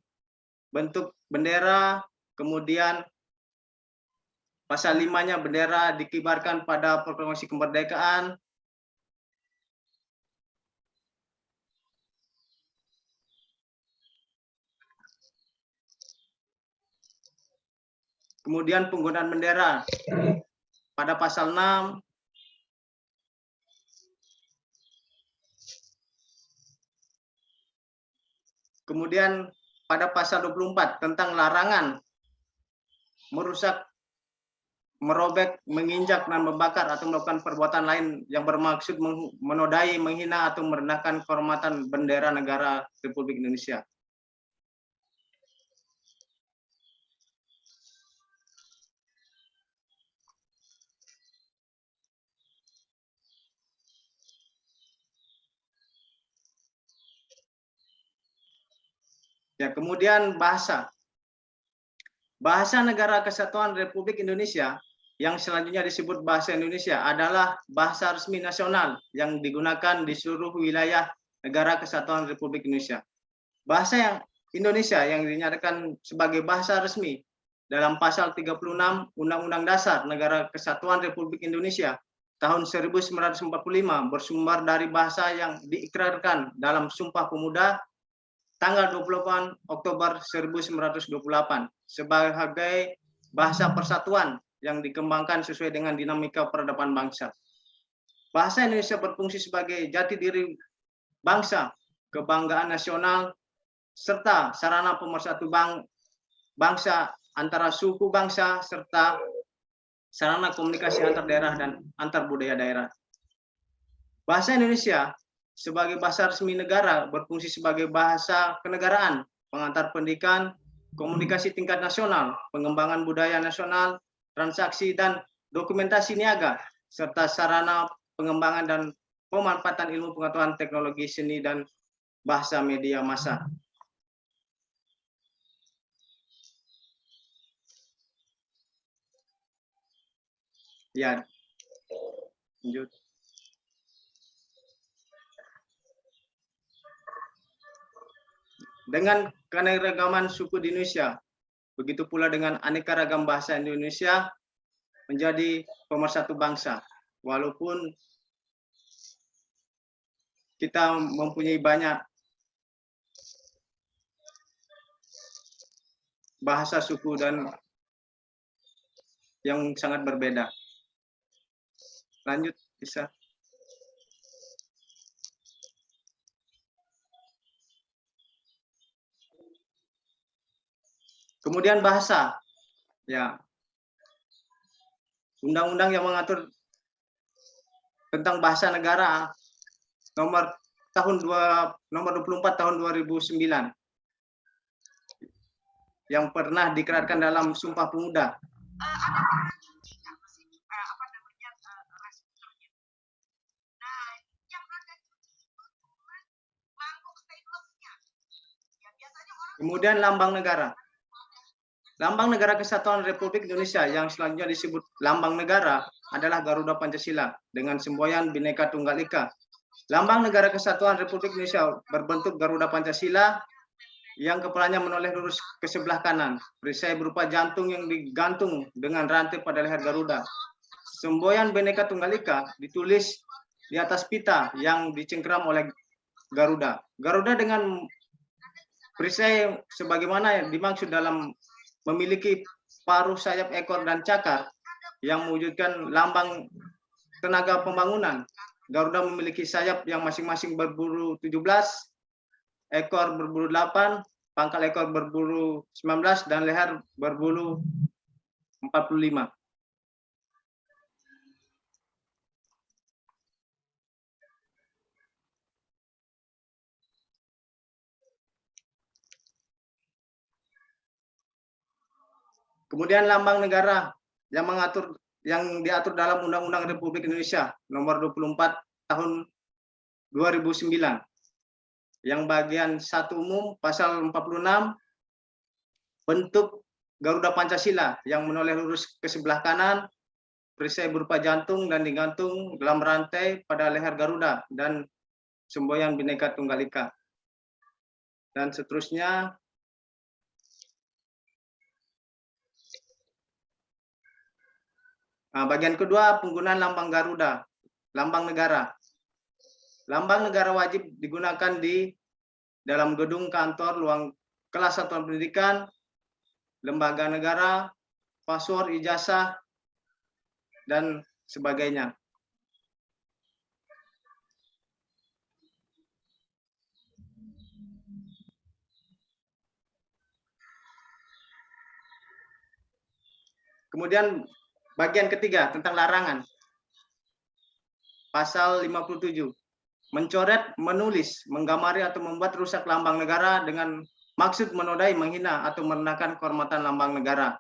bentuk bendera, kemudian pasal 5-nya bendera dikibarkan pada proklamasi kemerdekaan. Kemudian penggunaan bendera pada pasal 6. Kemudian pada pasal 24 tentang larangan merusak, merobek, menginjak dan membakar atau melakukan perbuatan lain yang bermaksud menodai, menghina atau merendahkan kehormatan bendera negara Republik Indonesia. Ya, kemudian bahasa. Bahasa Negara Kesatuan Republik Indonesia yang selanjutnya disebut bahasa Indonesia adalah bahasa resmi nasional yang digunakan di seluruh wilayah Negara Kesatuan Republik Indonesia. Bahasa yang Indonesia yang dinyatakan sebagai bahasa resmi dalam pasal 36 Undang-Undang Dasar Negara Kesatuan Republik Indonesia tahun 1945 bersumber dari bahasa yang diikrarkan dalam Sumpah Pemuda tanggal 28 Oktober 1928 sebagai bahasa persatuan yang dikembangkan sesuai dengan dinamika peradaban bangsa. Bahasa Indonesia berfungsi sebagai jati diri bangsa, kebanggaan nasional, serta sarana pemersatu bangsa antara suku bangsa, serta sarana komunikasi antar daerah dan antar budaya daerah. Bahasa Indonesia sebagai bahasa resmi negara berfungsi sebagai bahasa kenegaraan, pengantar pendidikan, komunikasi tingkat nasional, pengembangan budaya nasional, transaksi dan dokumentasi niaga, serta sarana pengembangan dan pemanfaatan ilmu pengetahuan teknologi seni dan bahasa media massa. Ya, lanjut. Dengan keanekaragaman suku di Indonesia, begitu pula dengan aneka ragam bahasa Indonesia menjadi pemersatu bangsa. Walaupun kita mempunyai banyak bahasa suku dan yang sangat berbeda. Lanjut, bisa. Kemudian bahasa, ya, undang-undang yang mengatur tentang bahasa negara nomor 24 tahun 2009 yang pernah dikerarkan dalam Sumpah Pemuda. Kemudian lambang negara. Lambang Negara Kesatuan Republik Indonesia yang selanjutnya disebut lambang negara adalah Garuda Pancasila dengan semboyan Bhinneka Tunggal Ika. Lambang Negara Kesatuan Republik Indonesia berbentuk Garuda Pancasila yang kepalanya menoleh lurus ke sebelah kanan, perisai berupa jantung yang digantung dengan rantai pada leher Garuda. Semboyan Bhinneka Tunggal Ika ditulis di atas pita yang dicengkeram oleh Garuda. Garuda dengan perisai sebagaimana yang dimaksud dalam memiliki paruh, sayap, ekor, dan cakar yang mewujudkan lambang tenaga pembangunan. Garuda memiliki sayap yang masing-masing berburu 17, ekor berbulu 8, pangkal ekor berbulu 19, dan leher berbulu 45. Kemudian lambang negara yang diatur dalam Undang-Undang Republik Indonesia nomor 24 tahun 2009 yang bagian 1 umum pasal 46 bentuk Garuda Pancasila yang menoleh lurus ke sebelah kanan, perisai berupa jantung dan digantung dalam rantai pada leher Garuda dan semboyan Bhinneka Tunggal Ika. Dan seterusnya. Nah, bagian kedua, penggunaan lambang Garuda, lambang negara. Lambang negara wajib digunakan di dalam gedung kantor, ruang kelas satuan pendidikan, lembaga negara, paspor, ijazah, dan sebagainya. Kemudian bagian ketiga tentang larangan. Pasal 57. Mencoret, menulis, menggamari atau membuat rusak lambang negara dengan maksud menodai, menghina atau merendahkan kehormatan lambang negara.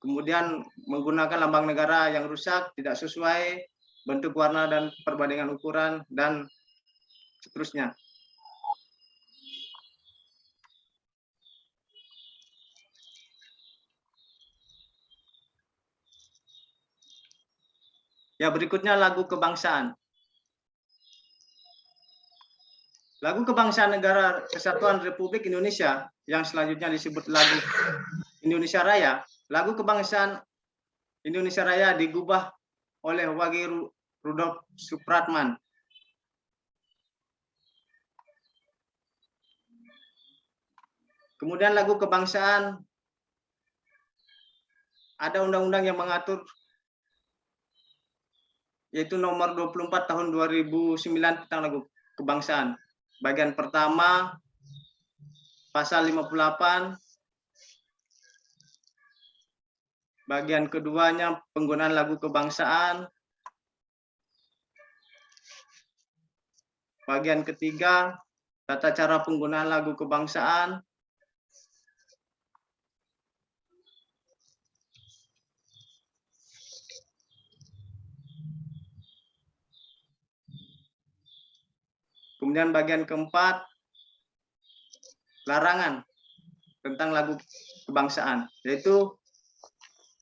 Kemudian menggunakan lambang negara yang rusak, tidak sesuai bentuk, warna, dan perbandingan ukuran, dan seterusnya. Ya, berikutnya lagu kebangsaan. Lagu Kebangsaan Negara Kesatuan Republik Indonesia yang selanjutnya disebut lagu Indonesia Raya. Lagu Kebangsaan Indonesia Raya digubah oleh Wage Rudolf Supratman. Kemudian lagu kebangsaan, ada undang-undang yang mengatur, yaitu nomor 24 tahun 2009 tentang lagu kebangsaan. Bagian pertama, pasal 58, bagian keduanya penggunaan lagu kebangsaan, bagian ketiga tata cara penggunaan lagu kebangsaan, kemudian bagian keempat, larangan tentang lagu kebangsaan, yaitu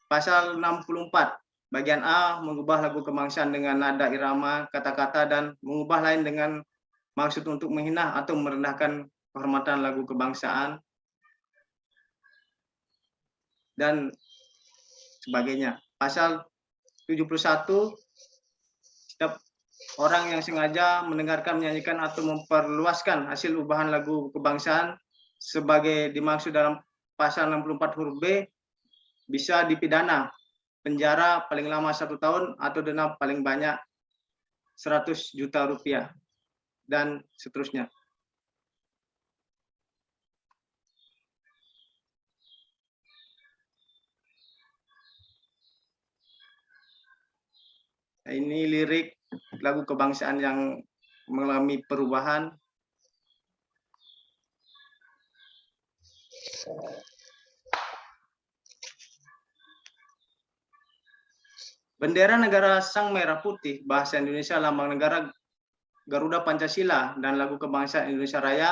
pasal 64, bagian A, mengubah lagu kebangsaan dengan nada irama, kata-kata, dan mengubah lain dengan maksud untuk menghina atau merendahkan kehormatan lagu kebangsaan, dan sebagainya. Pasal 71, setiap orang yang sengaja mendengarkan, menyanyikan, atau memperluaskan hasil ubahan lagu kebangsaan sebagai dimaksud dalam pasal 64 huruf B bisa dipidana penjara paling lama 1 tahun atau denda paling banyak 100 juta rupiah dan seterusnya. Nah, ini lirik lagu kebangsaan yang mengalami perubahan. Bendera negara Sang Merah Putih, bahasa Indonesia lambang negara Garuda Pancasila, dan lagu kebangsaan Indonesia Raya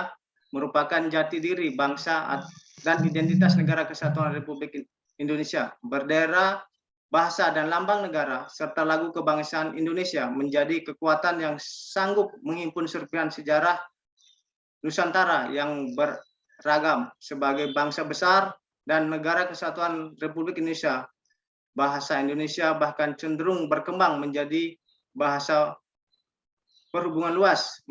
merupakan jati diri bangsa dan identitas negara Kesatuan Republik Indonesia. Bendera, bahasa, dan lambang negara, serta lagu kebangsaan Indonesia menjadi kekuatan yang sanggup menghimpun serpihan sejarah Nusantara yang beragam sebagai bangsa besar dan negara Kesatuan Republik Indonesia. Bahasa Indonesia bahkan cenderung berkembang menjadi bahasa perhubungan luas,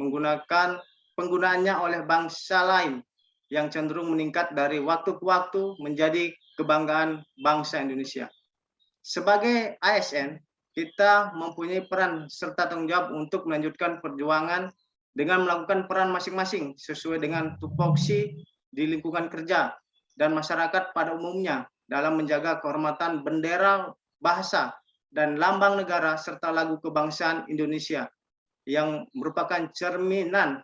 penggunaannya oleh bangsa lain yang cenderung meningkat dari waktu ke waktu menjadi kebanggaan bangsa Indonesia. Sebagai ASN, kita mempunyai peran serta tanggung jawab untuk melanjutkan perjuangan dengan melakukan peran masing-masing sesuai dengan tupoksi di lingkungan kerja dan masyarakat pada umumnya dalam menjaga kehormatan bendera, bahasa, dan lambang negara serta lagu kebangsaan Indonesia yang merupakan cerminan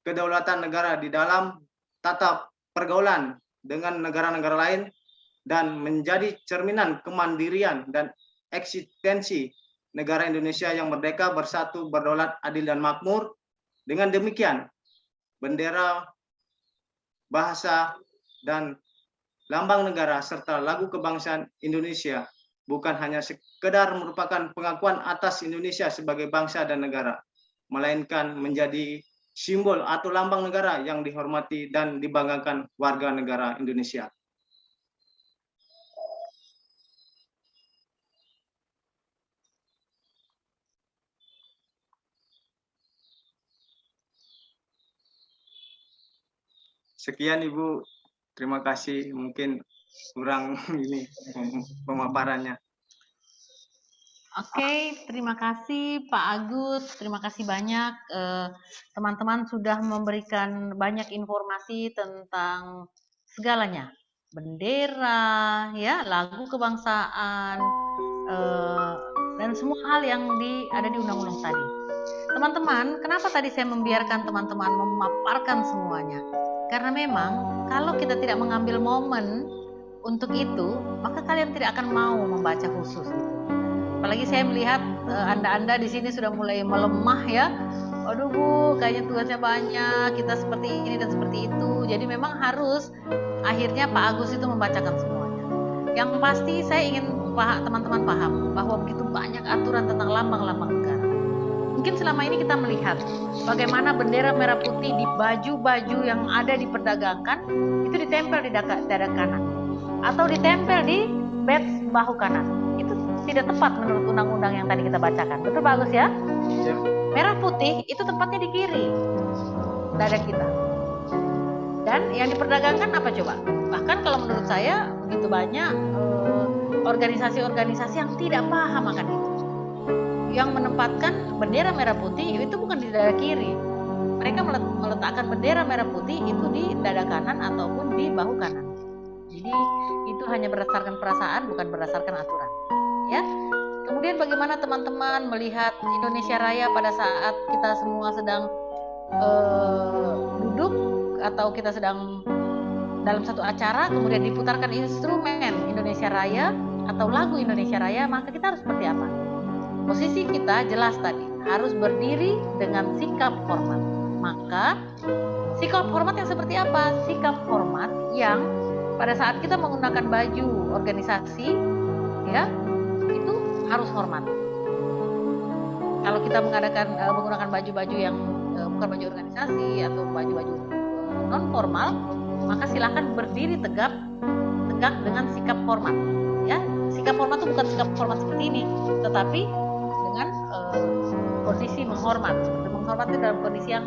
kedaulatan negara di dalam tata pergaulan dengan negara-negara lain dan menjadi cerminan kemandirian dan eksistensi negara Indonesia yang merdeka, bersatu, berdaulat, adil, dan makmur. Dengan demikian, bendera, bahasa, dan lambang negara serta lagu kebangsaan Indonesia bukan hanya sekedar merupakan pengakuan atas Indonesia sebagai bangsa dan negara, melainkan menjadi simbol atau lambang negara yang dihormati dan dibanggakan warga negara Indonesia. Sekian Ibu, terima kasih. Mungkin kurang ini pemaparannya. Oke, terima kasih Pak Agus, terima kasih banyak teman-teman sudah memberikan banyak informasi tentang segalanya, bendera, ya, lagu kebangsaan, dan semua hal yang ada di undang-undang tadi. Teman-teman, kenapa tadi saya membiarkan teman-teman memaparkan semuanya? Karena memang kalau kita tidak mengambil momen untuk itu, maka kalian tidak akan mau membaca khusus itu. Apalagi saya melihat Anda-Anda di sini sudah mulai melemah ya. Aduh Bu, kayaknya tugasnya banyak, kita seperti ini dan seperti itu. Jadi memang harus akhirnya Pak Agus itu membacakan semuanya. Yang pasti saya ingin teman-teman paham bahwa begitu banyak aturan tentang lambang-lambang negara. Mungkin selama ini kita melihat bagaimana bendera merah putih di baju-baju yang ada diperdagangkan itu ditempel di dada kanan atau ditempel di badge bahu kanan. Itu tidak tepat menurut undang-undang yang tadi kita bacakan. Betul Pak Agus ya? Merah putih itu tempatnya di kiri dada kita. Dan yang diperdagangkan apa coba? Bahkan kalau menurut saya begitu banyak organisasi-organisasi yang tidak paham akan itu, yang menempatkan bendera merah putih itu bukan di dada kiri. Mereka meletakkan bendera merah putih itu di dada kanan ataupun di bahu kanan. Jadi itu hanya berdasarkan perasaan, bukan berdasarkan aturan. Ya. Kemudian bagaimana teman-teman melihat Indonesia Raya pada saat kita semua sedang duduk atau kita sedang dalam satu acara, kemudian diputarkan instrumen Indonesia Raya atau lagu Indonesia Raya, maka kita harus seperti apa? Posisi kita jelas tadi, harus berdiri dengan sikap hormat. Maka sikap hormat yang seperti apa? Sikap hormat yang pada saat kita menggunakan baju organisasi, ya, itu harus hormat. Kalau kita menggunakan baju-baju yang bukan baju organisasi atau baju-baju non formal, maka silakan berdiri tegak dengan sikap hormat. Ya, sikap hormat itu bukan sikap hormat seperti ini, tetapi dengan kondisi menghormat. Seperti menghormat itu dalam kondisi yang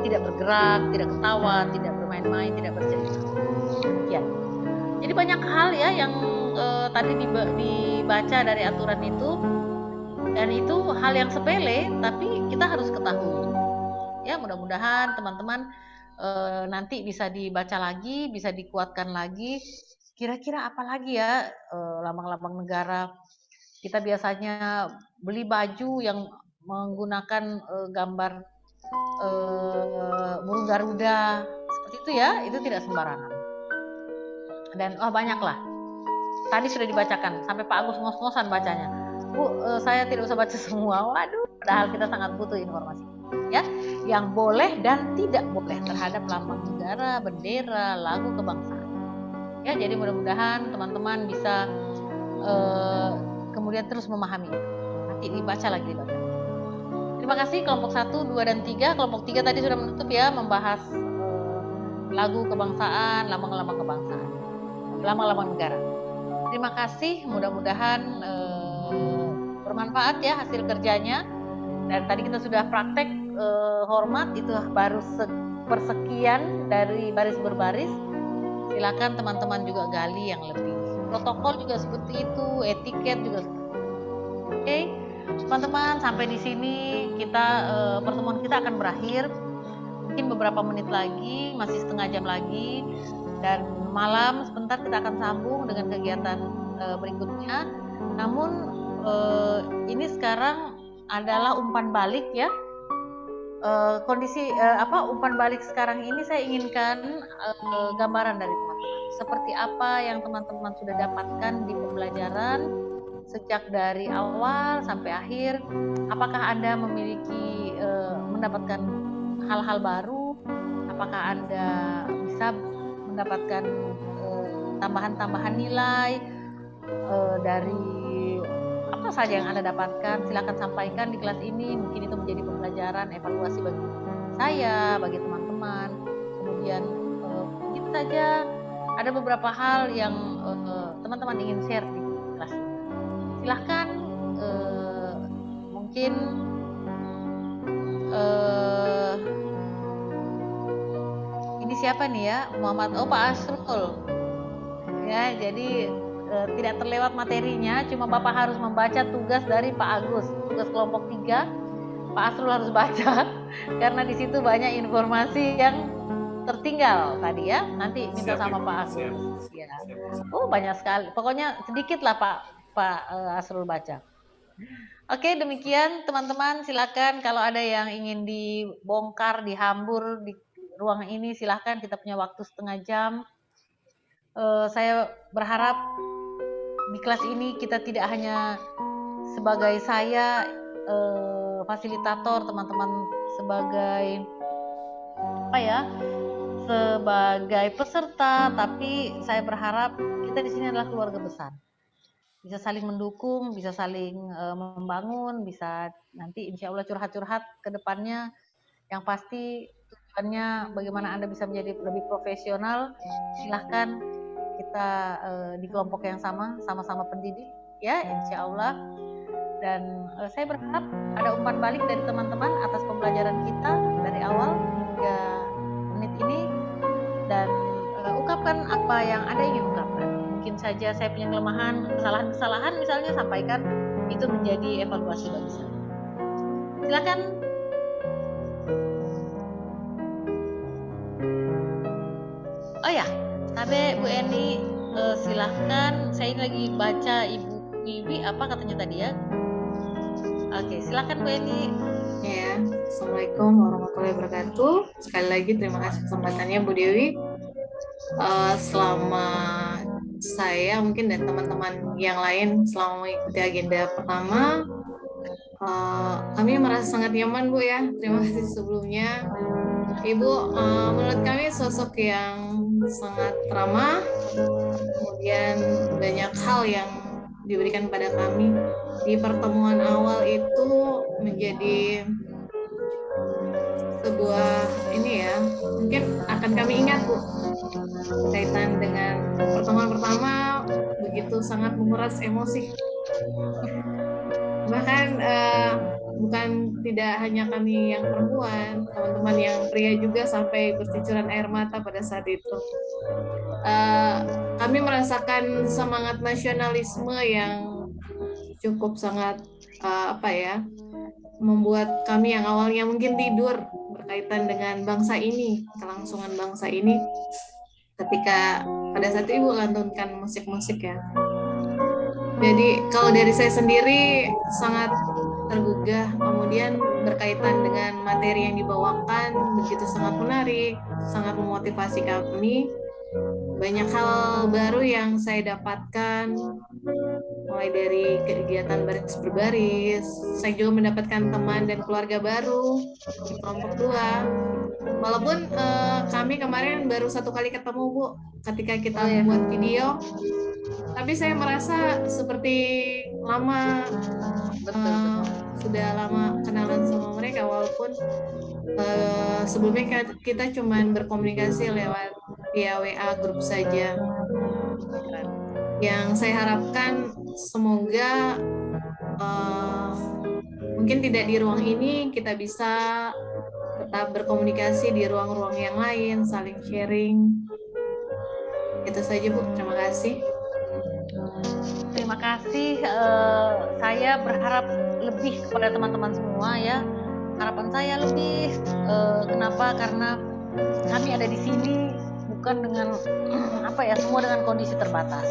tidak bergerak, tidak ketawa, tidak bermain-main, tidak bercerita. Ya. Jadi banyak hal ya yang tadi dibaca dari aturan itu, dan itu hal yang sepele tapi kita harus ketahui. Ya, mudah-mudahan teman-teman nanti bisa dibaca lagi, bisa dikuatkan lagi. Kira-kira apa lagi ya lambang-lambang negara? Kita biasanya beli baju yang menggunakan gambar burung Garuda seperti itu ya, itu tidak sembarangan. Dan banyaklah. Tadi sudah dibacakan, sampai Pak Agus ngos-ngosan bacanya. Bu, saya tidak usah baca semua. Waduh, padahal kita sangat butuh informasi. Ya, yang boleh dan tidak boleh terhadap lambang negara, bendera, lagu kebangsaan. Ya, jadi mudah-mudahan teman-teman bisa kemudian terus memahami. Nanti dibaca lagi. Terima kasih kelompok 1, 2, dan 3. Kelompok 3 tadi sudah menutup ya, membahas lagu kebangsaan, lambang-lambang kebangsaan, lambang-lambang negara. Terima kasih, mudah-mudahan bermanfaat ya hasil kerjanya. Dan tadi kita sudah praktek hormat, itu baru persekian dari baris berbaris. Silakan teman-teman juga gali yang lebih. Protokol juga seperti itu, etiket juga seperti itu. Oke, teman-teman, sampai di sini kita pertemuan kita akan berakhir. Mungkin beberapa menit lagi, masih setengah jam lagi, dan malam sebentar kita akan sambung dengan kegiatan berikutnya. Namun ini sekarang adalah umpan balik ya. Kondisi umpan balik sekarang ini saya inginkan gambaran dari teman-teman. Seperti apa yang teman-teman sudah dapatkan di pembelajaran sejak dari awal sampai akhir. Apakah Anda memiliki mendapatkan hal-hal baru? Apakah Anda bisa mendapatkan tambahan-tambahan nilai dari apa saja yang Anda dapatkan? Silakan sampaikan di kelas ini. Mungkin itu menjadi pembelajaran, evaluasi bagi saya, bagi teman-teman. Kemudian mungkin saja ada beberapa hal yang teman-teman ingin share di kelas ini. Silahkan mungkin ini siapa nih ya, Muhammad, Pak Asrul ya. Jadi tidak terlewat materinya, cuma Bapak harus membaca tugas dari Pak Agus, tugas kelompok 3. Pak Asrul harus baca karena di situ banyak informasi yang tertinggal tadi ya. Nanti minta sama Pak Agus ya. Banyak sekali, pokoknya sedikit lah Pak Asrul baca. Oke, demikian teman-teman. Silakan kalau ada yang ingin dibongkar, dihambur di ruang ini, silakan. Kita punya waktu setengah jam. Saya berharap di kelas ini kita tidak hanya sebagai saya fasilitator, teman-teman sebagai sebagai peserta, tapi saya berharap kita di sini adalah keluarga besar. bisa saling mendukung, bisa saling membangun, bisa nanti insya Allah curhat-curhat ke depannya. Yang pasti tujuannya bagaimana Anda bisa menjadi lebih profesional. Silahkan kita di kelompok yang sama-sama pendidik ya, insya Allah. Dan saya berharap ada umpan balik dari teman-teman atas pembelajaran kita dari awal hingga menit ini, dan ungkapkan apa yang Anda ingin ungkapkan. Mungkin saja saya punya kelemahan, kesalahan-kesalahan misalnya, sampaikan, itu menjadi evaluasi bagi saya. Silakan. Oh ya, Tabe Bu Eni, silahkan. Saya ini lagi baca Ibu Wiwi apa katanya tadi ya. Oke, silakan Bu Eni. Ya, Assalamualaikum warahmatullahi wabarakatuh. Sekali lagi terima kasih kesempatannya Bu Dewi. Selama saya mungkin dan teman-teman yang lain selama mengikuti agenda pertama, kami merasa sangat nyaman Bu ya. Terima kasih sebelumnya. Ibu menurut kami sosok yang sangat ramah, kemudian banyak hal yang diberikan pada kami. Di pertemuan awal itu menjadi sebuah ini ya, mungkin akan kami ingat Bu, berkaitan dengan pertemuan pertama begitu sangat menguras emosi. Bahkan bukan tidak hanya kami yang perempuan, teman-teman yang pria juga sampai bercucuran air mata pada saat itu. Kami merasakan semangat nasionalisme yang cukup sangat membuat kami yang awalnya mungkin tidur berkaitan dengan bangsa ini, kelangsungan bangsa ini, ketika pada saat itu Ibu lantunkan musik-musik ya. Jadi kalau dari saya sendiri sangat tergugah, kemudian berkaitan dengan materi yang dibawakan begitu sangat menarik, sangat memotivasi kami. Banyak hal baru yang saya dapatkan, mulai dari kegiatan baris berbaris. Saya juga mendapatkan teman dan keluarga baru di kelompok 2. Walaupun kami kemarin baru 1 kali ketemu Bu, ketika kita membuat video, tapi saya merasa seperti lama, sudah lama kenalan sama mereka, walaupun sebelumnya kita cuma berkomunikasi lewat via WA grup saja. Yang saya harapkan semoga mungkin tidak di ruang ini, kita bisa tetap berkomunikasi di ruang-ruang yang lain, saling sharing. Itu saja Bu, terima kasih. Terima kasih. Saya berharap lebih kepada teman-teman semua ya. Harapan saya lebih. Kenapa? Karena kami ada di sini bukan dengan semua dengan kondisi terbatas.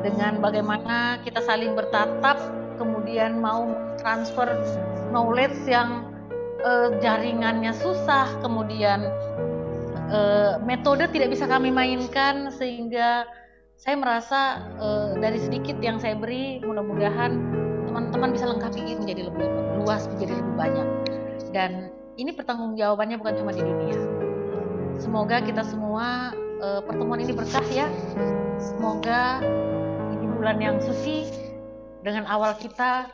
Dengan bagaimana kita saling bertatap, kemudian mau transfer knowledge yang jaringannya susah, kemudian metode tidak bisa kami mainkan, sehingga saya merasa dari sedikit yang saya beri, mudah-mudahan teman-teman bisa lengkapi ini menjadi lebih luas, menjadi lebih banyak. Dan ini pertanggungjawabannya bukan cuma di dunia. Semoga kita semua pertemuan ini berkah ya. Semoga ini bulan yang suci, dengan awal kita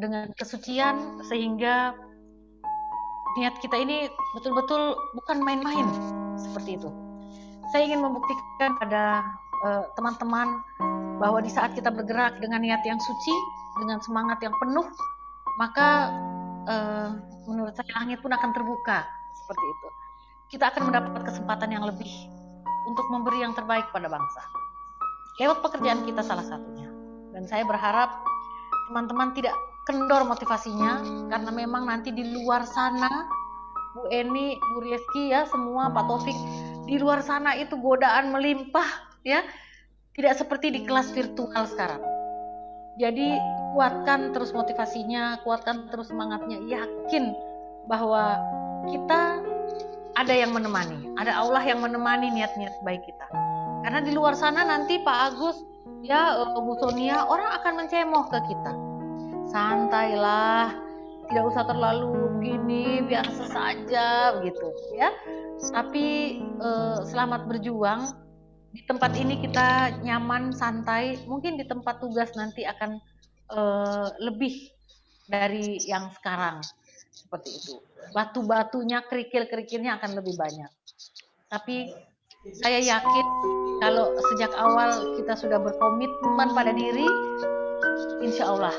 dengan kesucian, sehingga niat kita ini betul-betul bukan main-main seperti itu. Saya ingin membuktikan pada teman-teman bahwa di saat kita bergerak dengan niat yang suci, dengan semangat yang penuh, maka menurut saya langit pun akan terbuka seperti itu. Kita akan mendapat kesempatan yang lebih untuk memberi yang terbaik pada bangsa. Lewat pekerjaan kita salah satunya. Dan saya berharap teman-teman tidak kendor motivasinya, karena memang nanti di luar sana, Bu Eni, Bu Rizky ya, semua Pak Taufik, di luar sana itu godaan melimpah ya, tidak seperti di kelas virtual sekarang. Jadi kuatkan terus motivasinya, kuatkan terus semangatnya, yakin bahwa kita ada yang menemani, ada Allah yang menemani niat-niat baik kita. Karena di luar sana nanti Pak Agus ya, Bu Sonia, orang akan mencemoh ke kita. Santailah, tidak usah terlalu begini, biasa saja begitu ya. Tapi selamat berjuang di tempat ini kita nyaman, santai, mungkin di tempat tugas nanti akan lebih dari yang sekarang, seperti itu. Batu-batunya, kerikil-kerikilnya akan lebih banyak. Tapi saya yakin kalau sejak awal kita sudah berkomitmen pada diri, insya Allah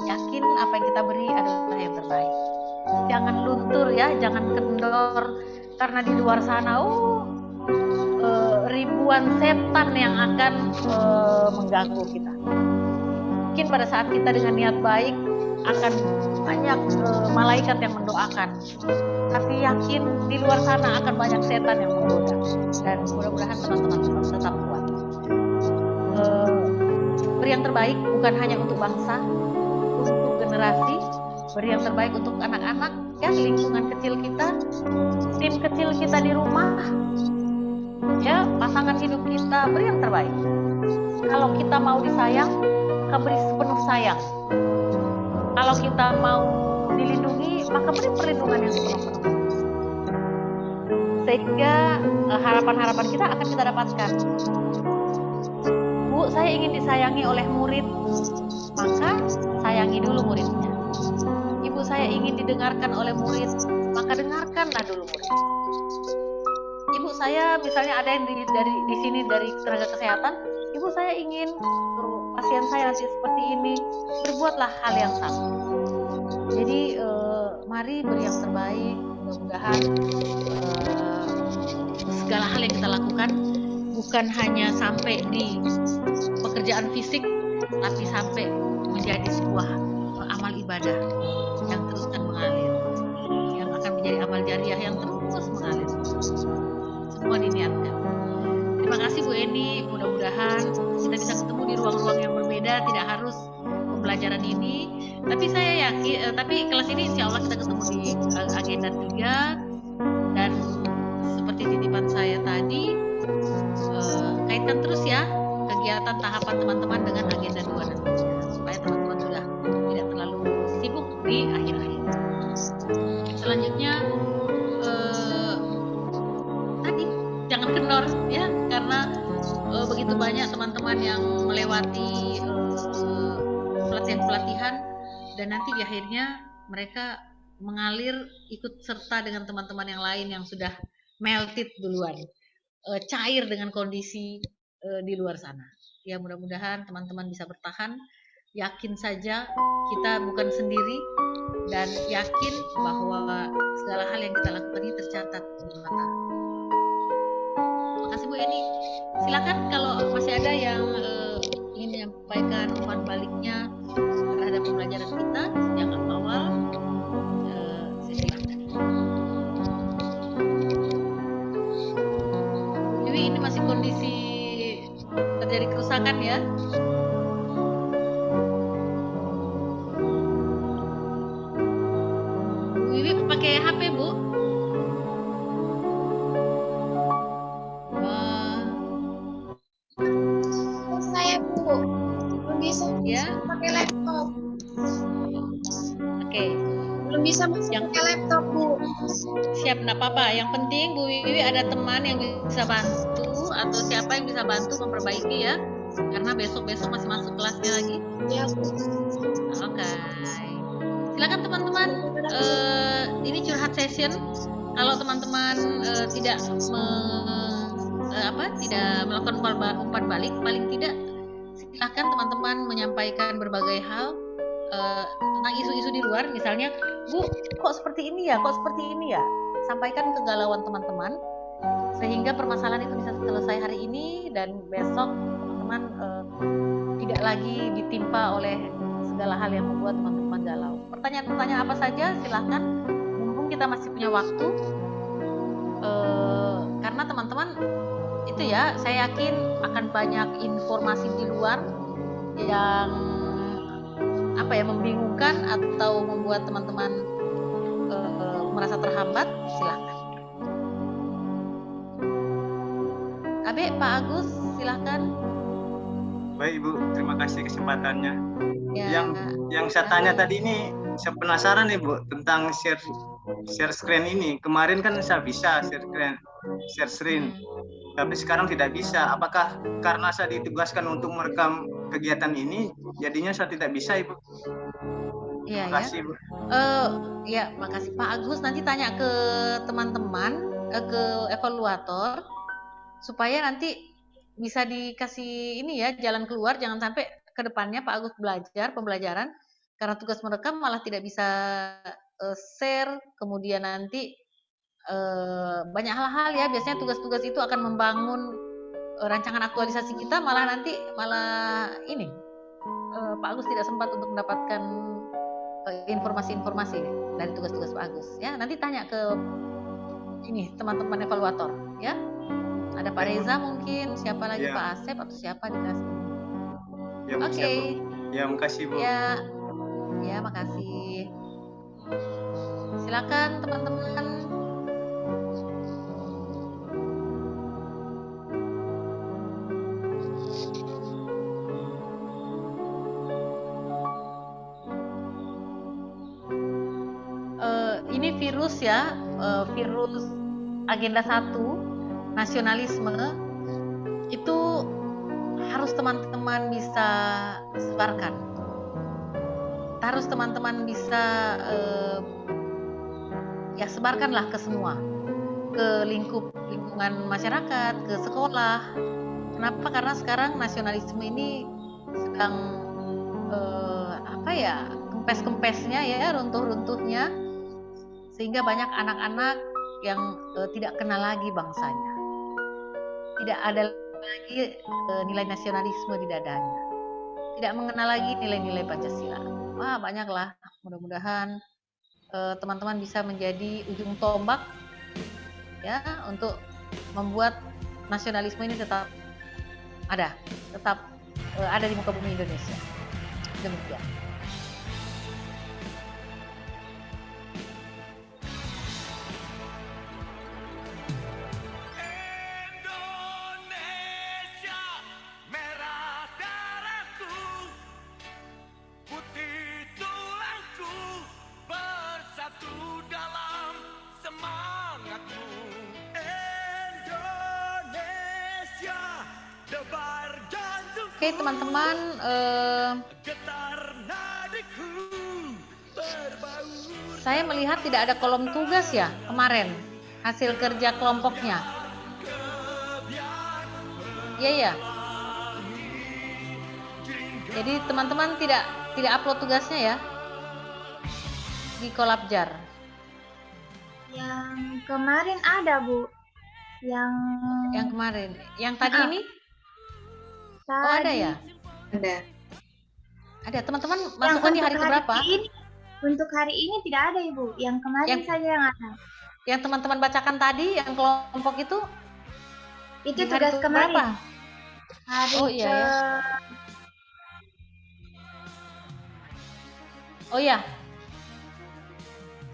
yakin apa yang kita beri adalah yang terbaik. Jangan luntur ya, jangan kendor, karena di luar sana ribuan setan yang akan mengganggu kita. Mungkin pada saat kita dengan niat baik akan banyak malaikat yang mendoakan, tapi yakin di luar sana akan banyak setan yang menggoda. Dan mudah-mudahan teman-teman tetap kuat. Beri yang terbaik bukan hanya untuk bangsa, untuk generasi, beri yang terbaik untuk anak-anak, ya, lingkungan kecil kita, tim kecil kita di rumah, ya, pasangan hidup kita, beri yang terbaik. Kalau kita mau disayang, maka beri sepenuh sayang. Kalau kita mau dilindungi, maka beri perlindungan yang sepenuh-penuh. Sehingga harapan-harapan kita akan kita dapatkan. Bu, saya ingin disayangi oleh murid, maka sayangi dulu muridnya. Ibu, saya ingin didengarkan oleh murid, maka dengarkanlah dulu murid. Ibu, saya misalnya ada yang di sini dari tenaga kesehatan, ibu, saya ingin pasien saya nanti seperti ini, berbuatlah hal yang sama. Jadi mari beri yang terbaik, mudah-mudahan segala hal yang kita lakukan bukan hanya sampai di pekerjaan fisik, tapi sampai menjadi sebuah amal ibadah yang terus akan mengalir, yang akan menjadi amal jariah yang terus mengalir. Semua diniatkan. Terima kasih Bu Eni, mudah-mudahan kita bisa ketemu di ruang-ruang yang berbeda, tidak harus pembelajaran ini, tapi saya yakin, tapi kelas ini insya Allah kita ketemu di agenda 3, dan seperti titipan saya tadi, kaitkan terus ya kegiatan tahapan teman-teman dengan agenda 2 nantinya, supaya teman-teman sudah tidak terlalu sibuk di akhir-akhir. Selanjutnya tadi jangan kendor ya, karena begitu banyak teman-teman yang melewati pelatihan-pelatihan, dan nanti di akhirnya mereka mengalir ikut serta dengan teman-teman yang lain yang sudah melted duluan, cair dengan kondisi di luar sana. Ya, mudah-mudahan teman-teman bisa bertahan, yakin saja kita bukan sendiri, dan yakin bahwa segala hal yang kita lakukan ini tercatat di mata. Terima kasih Bu Eni. Silakan kalau masih ada yang ingin menyampaikan umpan baliknya terhadap pembelajaran kita yang awal, silakan. Jadi ini masih kondisi terjadi kerusakan ya. Bu Wiwi pakai HP Bu? Saya Bu, belum bisa Ya. pakai laptop. Oke. Belum bisa pakai laptop Bu. Siap, enggak apa-apa. Yang penting Bu Wiwi ada teman yang bisa bantu, atau siapa yang bisa bantu memperbaiki ya. Karena besok-besok masih masuk kelasnya lagi. Ya Bu. Oke. Silakan teman-teman. Ini curhat session. Kalau teman-teman tidak tidak melakukan umpan balik, paling tidak silakan teman-teman menyampaikan berbagai hal tentang isu-isu di luar. Misalnya, Bu, kok seperti ini ya, sampaikan kegalauan teman-teman sehingga permasalahan itu bisa selesai hari ini, dan besok teman-teman tidak lagi ditimpa oleh segala hal yang membuat teman-teman galau. Pertanyaan-pertanyaan apa saja silahkan, mumpung kita masih punya waktu, karena teman-teman itu ya, saya yakin akan banyak informasi di luar yang membingungkan atau membuat teman-teman merasa terhambat. Silakan. Abe, Pak Agus, silakan. Baik Ibu, terima kasih kesempatannya. Ya, Yang saya tanya tadi ini, saya penasaran nih Bu tentang share screen ini. Kemarin kan saya bisa share screen. tapi sekarang tidak bisa. Apakah karena saya ditugaskan untuk merekam kegiatan ini, jadinya saya tidak bisa, Ibu? Iya Terima ya. kasih, Ibu. Ya, makasih Pak Agus. Nanti tanya ke teman-teman, ke evaluator, supaya nanti bisa dikasih ini ya, jalan keluar. Jangan sampai ke depannya Pak Agus belajar pembelajaran, karena tugas merekam malah tidak bisa share, kemudian nanti banyak hal-hal ya. Biasanya tugas-tugas itu akan membangun rancangan aktualisasi kita, malah nanti ini Pak Agus tidak sempat untuk mendapatkan informasi-informasi dari tugas-tugas Pak Agus ya. Nanti tanya ke ini teman-teman evaluator ya. Ada Pak Reza mungkin, siapa lagi, Ya. Pak Asep atau siapa di kelas ini. Ya, Bu, Oke. siap, Bu. Ya, makasih, Bu. Ya, makasih. Silakan teman-teman. Ini virus ya, virus agenda 1 nasionalisme itu harus teman-teman bisa sebarkan. Harus teman-teman bisa ya sebarkanlah ke semua, ke lingkungan masyarakat, ke sekolah. Kenapa? Karena sekarang nasionalisme ini sedang kempes-kempesnya ya, runtuh-runtuhnya, sehingga banyak anak-anak yang tidak kenal lagi bangsanya, tidak ada lagi nilai nasionalisme di dadanya, tidak mengenal lagi nilai-nilai Pancasila. Wah, banyaklah. Mudah-mudahan teman-teman bisa menjadi ujung tombak ya untuk membuat nasionalisme ini tetap ada di muka bumi Indonesia. Demikian. Oke teman-teman, saya melihat tidak ada kolom tugas ya kemarin, hasil kerja kelompoknya. Iya ya. Jadi teman-teman tidak upload tugasnya ya di Kolabjar. Yang kemarin ada, Bu. Yang kemarin. Yang tadi ini? Oh, ada ya? Ada. Teman-teman masukkan di hari keberapa? Untuk hari ini tidak ada, Ibu. Yang kemarin saja yang ada. Yang teman-teman bacakan tadi, yang kelompok itu? Itu tugas kemarin. Oh iya ya. Oh iya.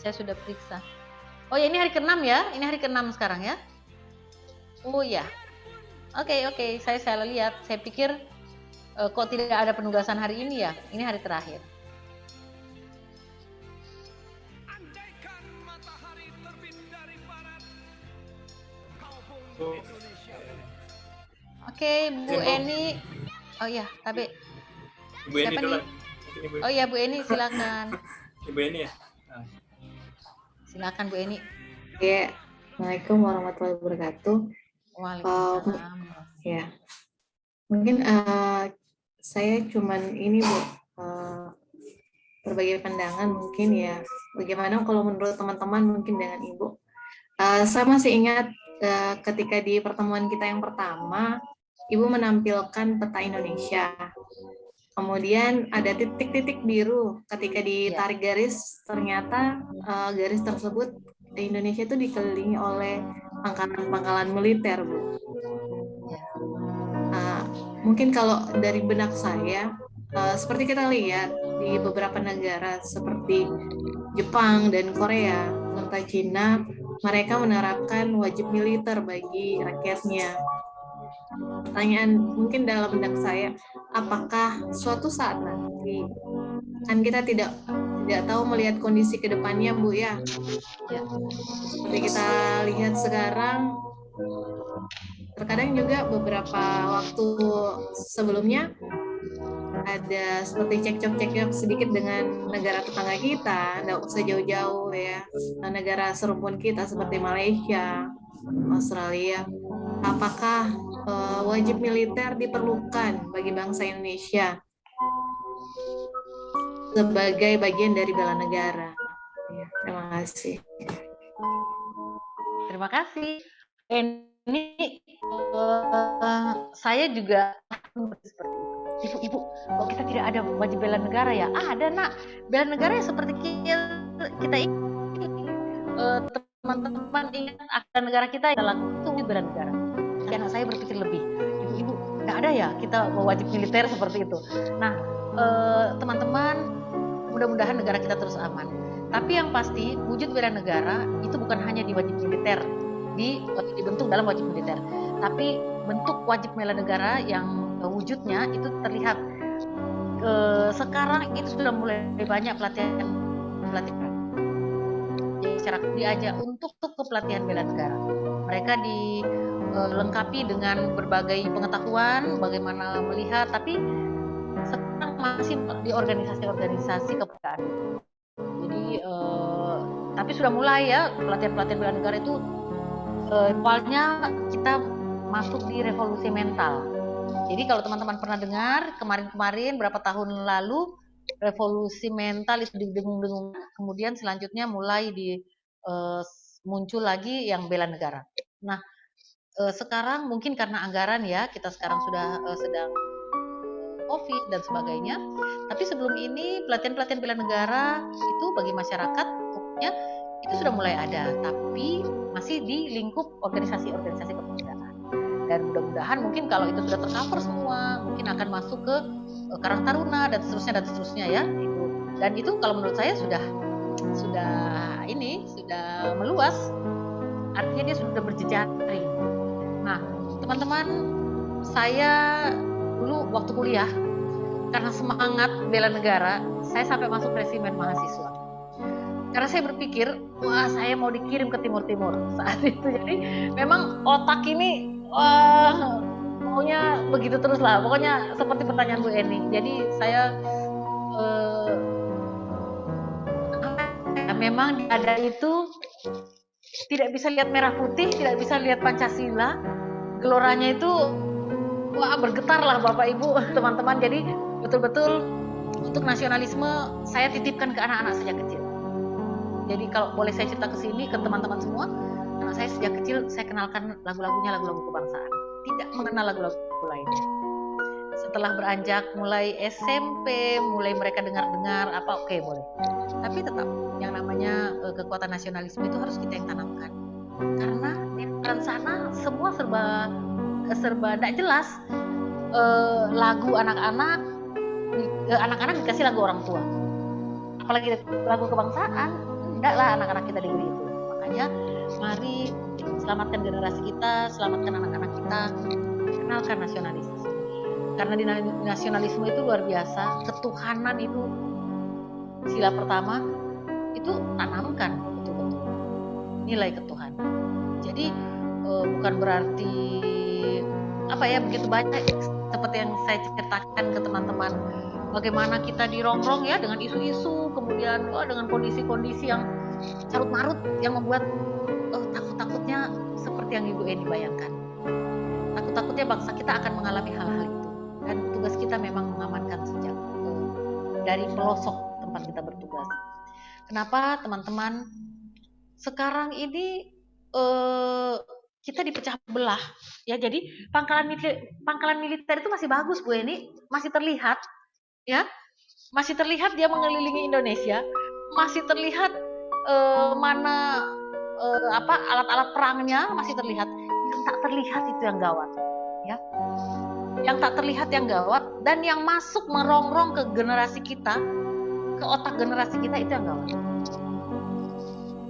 Saya sudah periksa. Oh ya, ini hari ke-6 ya? Ini hari ke-6 sekarang ya? Oh iya. Oke, saya lihat. Saya pikir kok tidak ada penugasan hari ini ya? Ini hari terakhir. Oke, Bu Eni. Oh iya, Tabe. Bu Eni dulu. Oh iya, Bu Eni silakan. Ibu Eni ya. Silakan Bu Eni. Ya, Assalamualaikum warahmatullahi wabarakatuh. Waalaikumsalam. Ya, mungkin saya cuman ini Bu, berbagai pandangan mungkin ya. Bagaimana kalau menurut teman-teman mungkin dengan Ibu? Saya masih ingat ketika di pertemuan kita yang pertama, Ibu menampilkan peta Indonesia. Kemudian ada titik-titik biru. Ketika ditarik garis, ternyata garis tersebut Indonesia itu dikelilingi oleh pangkalan-pangkalan militer, Bu. Mungkin kalau dari benak saya, seperti kita lihat di beberapa negara seperti Jepang dan Korea serta Cina, mereka menerapkan wajib militer bagi rakyatnya. Pertanyaan mungkin dalam benak saya, apakah suatu saat nanti, kan kita tidak tahu melihat kondisi ke depannya, Bu ya. Seperti kita lihat sekarang, terkadang juga beberapa waktu sebelumnya ada seperti cekcok sedikit dengan negara tetangga kita, nggak usah jauh-jauh ya, negara serumpun kita seperti Malaysia, Australia. Apakah wajib militer diperlukan bagi bangsa Indonesia sebagai bagian dari bela negara? Ya, terima kasih. Terima kasih. Ini saya juga seperti itu. Ibu, kok kita tidak ada wajib bela negara ya? Ada nak, bela negara ya seperti kita ini. Teman-teman ingat akta negara kita yang lakukan itu bela negara. Jadi anak saya berpikir lebih. Ibu, nggak ada ya kita wajib militer seperti itu. Nah, teman-teman, mudah-mudahan negara kita terus aman. Tapi yang pasti wujud bela negara itu bukan hanya di wajib militer, dibentuk dalam wajib militer, tapi bentuk wajib bela negara yang wujudnya itu terlihat sekarang itu sudah mulai banyak pelatihan. Jadi masyarakat diajak untuk kepelatihan bela negara. Mereka dilengkapi dengan berbagai pengetahuan bagaimana melihat, tapi sekarang masih di organisasi-organisasi kepekaan. Jadi tapi sudah mulai ya pelatihan bela negara itu awalnya kita masuk di revolusi mental. Jadi kalau teman-teman pernah dengar kemarin berapa tahun lalu revolusi mental itu didengung-dengung, kemudian selanjutnya mulai muncul lagi yang bela negara. Nah sekarang mungkin karena anggaran ya kita sekarang sudah sedang COVID dan sebagainya. Tapi sebelum ini pelatihan-pelatihan bela negara itu bagi masyarakat umumnya itu sudah mulai ada, tapi masih di lingkup organisasi-organisasi kemanusiaan. Dan mudah-mudahan mungkin kalau itu sudah tercover semua, mungkin akan masuk ke Karang Taruna dan seterusnya ya. Dan itu kalau menurut saya sudah meluas. Artinya dia sudah berjejaring. Nah, teman-teman, saya dulu waktu kuliah karena semangat bela negara, saya sampai masuk resimen mahasiswa. Karena saya berpikir, wah saya mau dikirim ke Timur-Timur saat itu. Jadi memang otak ini maunya begitu terus lah. Pokoknya seperti pertanyaan Bu Eni. Jadi saya memang ada itu tidak bisa lihat merah putih, tidak bisa lihat Pancasila. Geloranya itu wah bergetar lah Bapak Ibu, teman-teman. Jadi betul-betul untuk nasionalisme saya titipkan ke anak-anak sejak kecil. Jadi kalau boleh saya cerita ke sini ke teman-teman semua, anak saya sejak kecil saya kenalkan lagu-lagunya lagu-lagu kebangsaan, tidak mengenal lagu-lagu lainnya. Setelah beranjak mulai SMP, mulai mereka dengar-dengar apa oke boleh. Tapi tetap yang namanya kekuatan nasionalisme itu harus kita yang tanamkan. Karena di luar sana semua serba tidak jelas. Lagu anak-anak dikasih lagu orang tua, apalagi lagu kebangsaan, tidaklah anak-anak kita diberi itu. Makanya mari selamatkan generasi kita, selamatkan anak-anak kita, kenalkan nasionalisme. Karena di nasionalisme itu luar biasa, ketuhanan itu sila pertama itu tanamkan betul-betul nilai ketuhanan. Jadi bukan berarti begitu banyak seperti yang saya ceritakan ke teman-teman bagaimana kita dirongrong ya dengan isu-isu, kemudian dengan kondisi-kondisi yang carut marut yang membuat takut-takutnya seperti yang Ibu Eni bayangkan. Takut-takutnya bangsa kita akan mengalami hal-hal itu, dan tugas kita memang mengamankan sejak dari pelosok tempat kita bertugas. Kenapa teman-teman sekarang ini kita dipecah belah ya, jadi pangkalan militer itu masih bagus Bu Eni, masih terlihat ya, masih terlihat dia mengelilingi Indonesia, masih terlihat mana alat-alat perangnya masih terlihat. Yang tak terlihat itu yang gawat ya, yang tak terlihat yang gawat, dan yang masuk merongrong ke generasi kita, ke otak generasi kita itu yang gawat.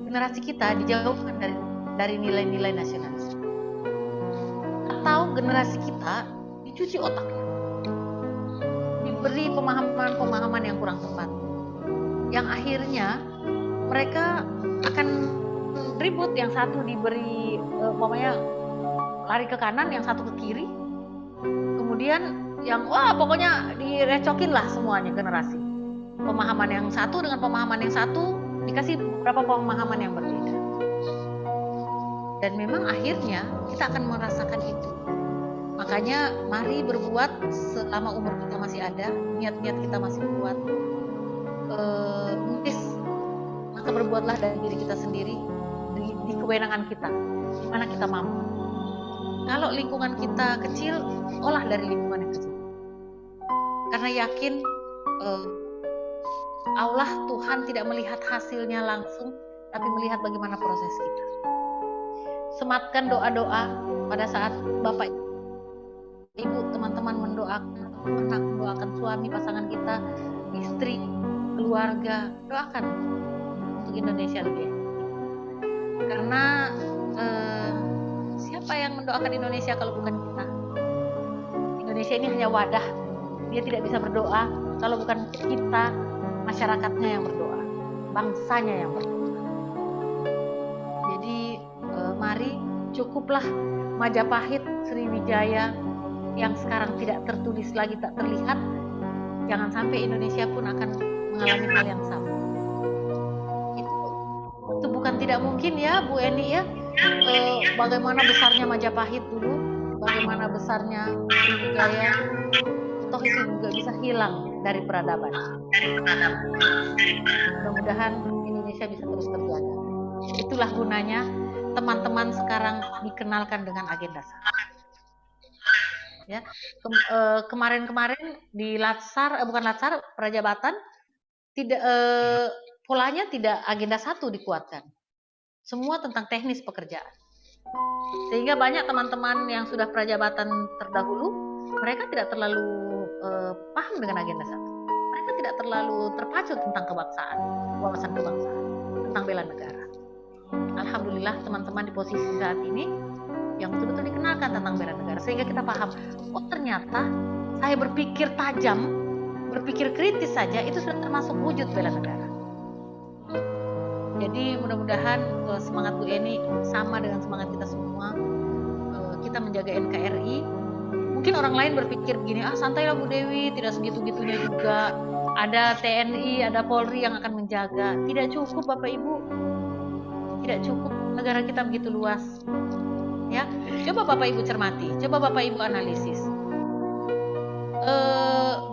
Generasi kita dijauhkan dari nilai-nilai nasionalisme, atau generasi kita dicuci otaknya, diberi pemahaman-pemahaman yang kurang tepat, yang akhirnya mereka akan ribut. Yang satu diberi lari ke kanan, yang satu ke kiri. Kemudian yang pokoknya direcokin lah semuanya generasi. Pemahaman yang satu dengan pemahaman yang satu dikasih beberapa pemahaman yang berbeda. Dan memang akhirnya kita akan merasakan itu. Makanya mari berbuat selama umur kita masih ada, niat-niat kita masih kuat. Maka berbuatlah dari diri kita sendiri, di kewenangan kita, di mana kita mampu. Kalau lingkungan kita kecil, olah dari lingkungan yang kecil. Karena yakin Allah Tuhan tidak melihat hasilnya langsung, tapi melihat bagaimana proses kita. Sematkan doa-doa pada saat Bapak, Ibu, teman-teman mendoakan anak, mendoakan suami, pasangan kita, istri, keluarga, doakan untuk Indonesia lebih. Karena siapa yang mendoakan Indonesia kalau bukan kita? Indonesia ini hanya wadah. Dia tidak bisa berdoa kalau bukan kita, masyarakatnya yang berdoa, bangsanya yang berdoa. Jadi mari, cukuplah Majapahit, Sriwijaya yang sekarang tidak tertulis lagi, tak terlihat. Jangan sampai Indonesia pun akan mengalami hal yang sama. Itu bukan tidak mungkin ya, Bu Eni ya. Bagaimana besarnya Majapahit dulu, bagaimana besarnya Sriwijaya, toh itu juga bisa hilang dari peradaban. Mudah-mudahan Indonesia bisa terus terjaga. Itulah gunanya teman-teman sekarang dikenalkan dengan agenda SAR. Ya, kemarin-kemarin di Latsar, bukan Latsar, Prajabatan, tidak polanya tidak agenda 1 dikuatkan. Semua tentang teknis pekerjaan. Sehingga banyak teman-teman yang sudah Prajabatan terdahulu, mereka tidak terlalu paham dengan agenda 1. Mereka tidak terlalu terpacu tentang kebangsaan, wawasan kebangsaan, tentang bela negara. Alhamdulillah teman-teman di posisi saat ini yang betul-betul dikenalkan tentang bela negara, sehingga kita paham, ternyata saya berpikir tajam, berpikir kritis saja itu sudah termasuk wujud bela negara. Jadi mudah-mudahan semangat Bu Eni sama dengan semangat kita semua. Kita menjaga NKRI. Mungkin orang lain berpikir begini, santailah Bu Dewi, tidak segitu-gitunya juga. Ada TNI, ada Polri yang akan menjaga. Tidak cukup Bapak Ibu, tidak cukup. Negara kita begitu luas. Ya, coba Bapak Ibu cermati, coba Bapak Ibu analisis.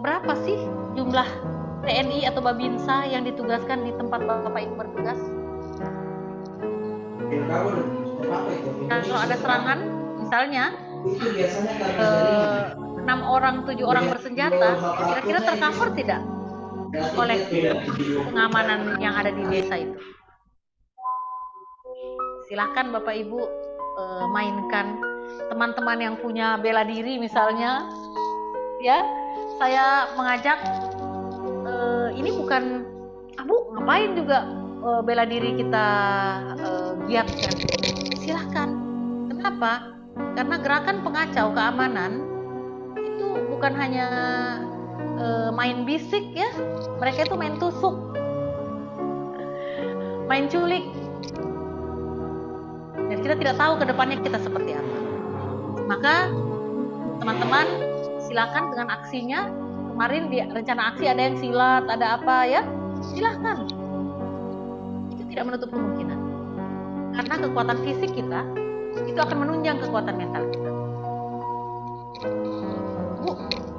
Berapa sih jumlah TNI atau Babinsa yang ditugaskan di tempat Bapak Ibu bertugas? Kalau ada serangan, misalnya 6 orang, 7 orang bersenjata, kira-kira tercover tidak oleh pengamanan yang ada di desa itu? Silahkan Bapak Ibu mainkan, teman-teman yang punya bela diri misalnya, ya, saya mengajak, ini bukan Bu, ngapain juga bela diri kita giatkan. Silahkan. Kenapa? Karena gerakan pengacau keamanan itu bukan hanya main bisik ya, mereka itu main tusuk, main culik. Dan kita tidak tahu ke depannya kita seperti apa. Maka teman-teman silakan dengan aksinya. Kemarin di rencana aksi ada yang silat, ada apa ya, silahkan. Itu tidak menutup kemungkinan. Karena kekuatan fisik kita itu akan menunjang kekuatan mental kita. Bu,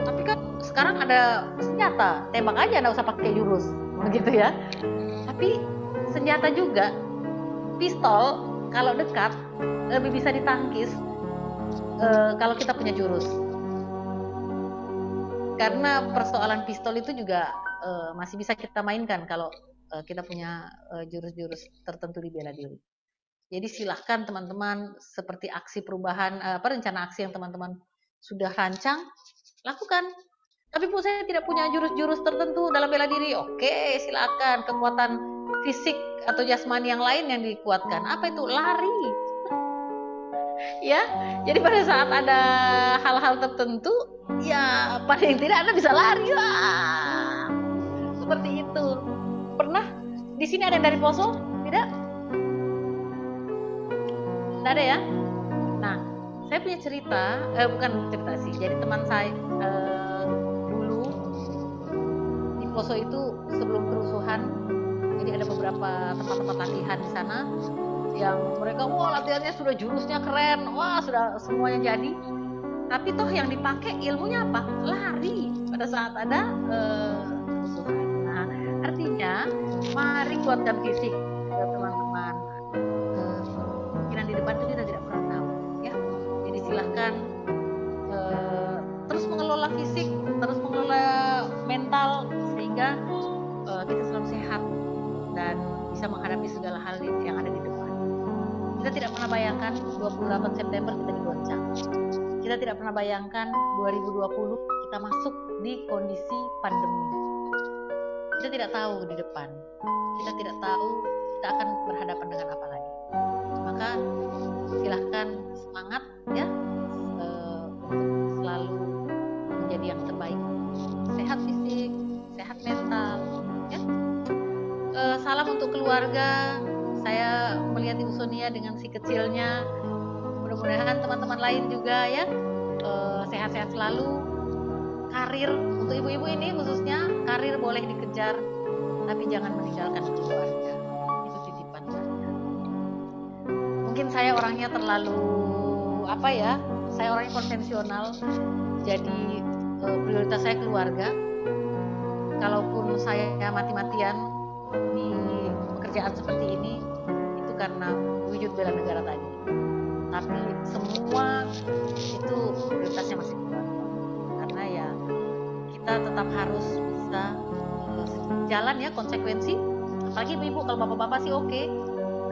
tapi kan sekarang ada senjata, tembak aja, nggak usah pakai jurus, begitu ya. Tapi senjata juga, pistol kalau dekat lebih bisa ditangkis kalau kita punya jurus. Karena persoalan pistol itu juga masih bisa kita mainkan kalau kita punya jurus-jurus tertentu di bela diri. Jadi silahkan teman-teman, seperti aksi perubahan, rencana aksi yang teman-teman sudah rancang, lakukan. Tapi Bu, saya tidak punya jurus-jurus tertentu dalam bela diri. Oke, silakan. Kekuatan fisik atau jasmani yang lain yang dikuatkan. Apa itu? Lari. Ya, jadi pada saat ada hal-hal tertentu, ya paling tidak Anda bisa lari lah. Seperti itu. Pernah di sini ada yang dari Poso? Tidak? Tidak ada ya? Nah, Saya punya cerita, bukan cerita sih. Jadi teman saya dulu di Poso itu sebelum kerusuhan, jadi ada beberapa tempat-tempat latihan di sana yang mereka wah latihannya sudah jurusnya keren, wah sudah semuanya jadi. Tapi toh yang dipakai ilmunya apa? Lari pada saat ada kerusuhan. Nah, artinya mari kuatkan fisik teman-teman. Kemungkinan di depan itu kita tidak pernah tahu, ya. Jadi silahkan terus mengelola fisik, terus mengelola mental sehingga kita selalu sehat dan bisa menghadapi segala hal yang ada di depan. Kita tidak pernah bayangkan 28 September kita digoncang. Kita tidak pernah bayangkan 2020 kita masuk di kondisi pandemi. Kita tidak tahu di depan. Kita tidak tahu kita akan berhadapan dengan apa lagi. Maka silahkan semangat ya untuk selalu menjadi yang terbaik. Sehat fisik, sehat mental. Ya. Salam untuk keluarga. Saya melihat Ibu Sonia dengan si kecilnya. Mudah-mudahan teman-teman lain juga ya sehat-sehat selalu. Karir untuk ibu-ibu ini khususnya, karir boleh dikejar, tapi jangan meninggalkan keluarga. Itu titipan saya. Mungkin saya orangnya terlalu apa ya? Saya orangnya konvensional, jadi prioritas saya keluarga. Kalaupun saya mati-matian di pekerjaan seperti ini, itu karena wujud bela negara tadi. Tapi semua itu prioritasnya masih keluarga. Karena ya kita tetap harus bisa jalan ya konsekuensi. Apalagi ibu-ibu, kalau bapak-bapak sih oke,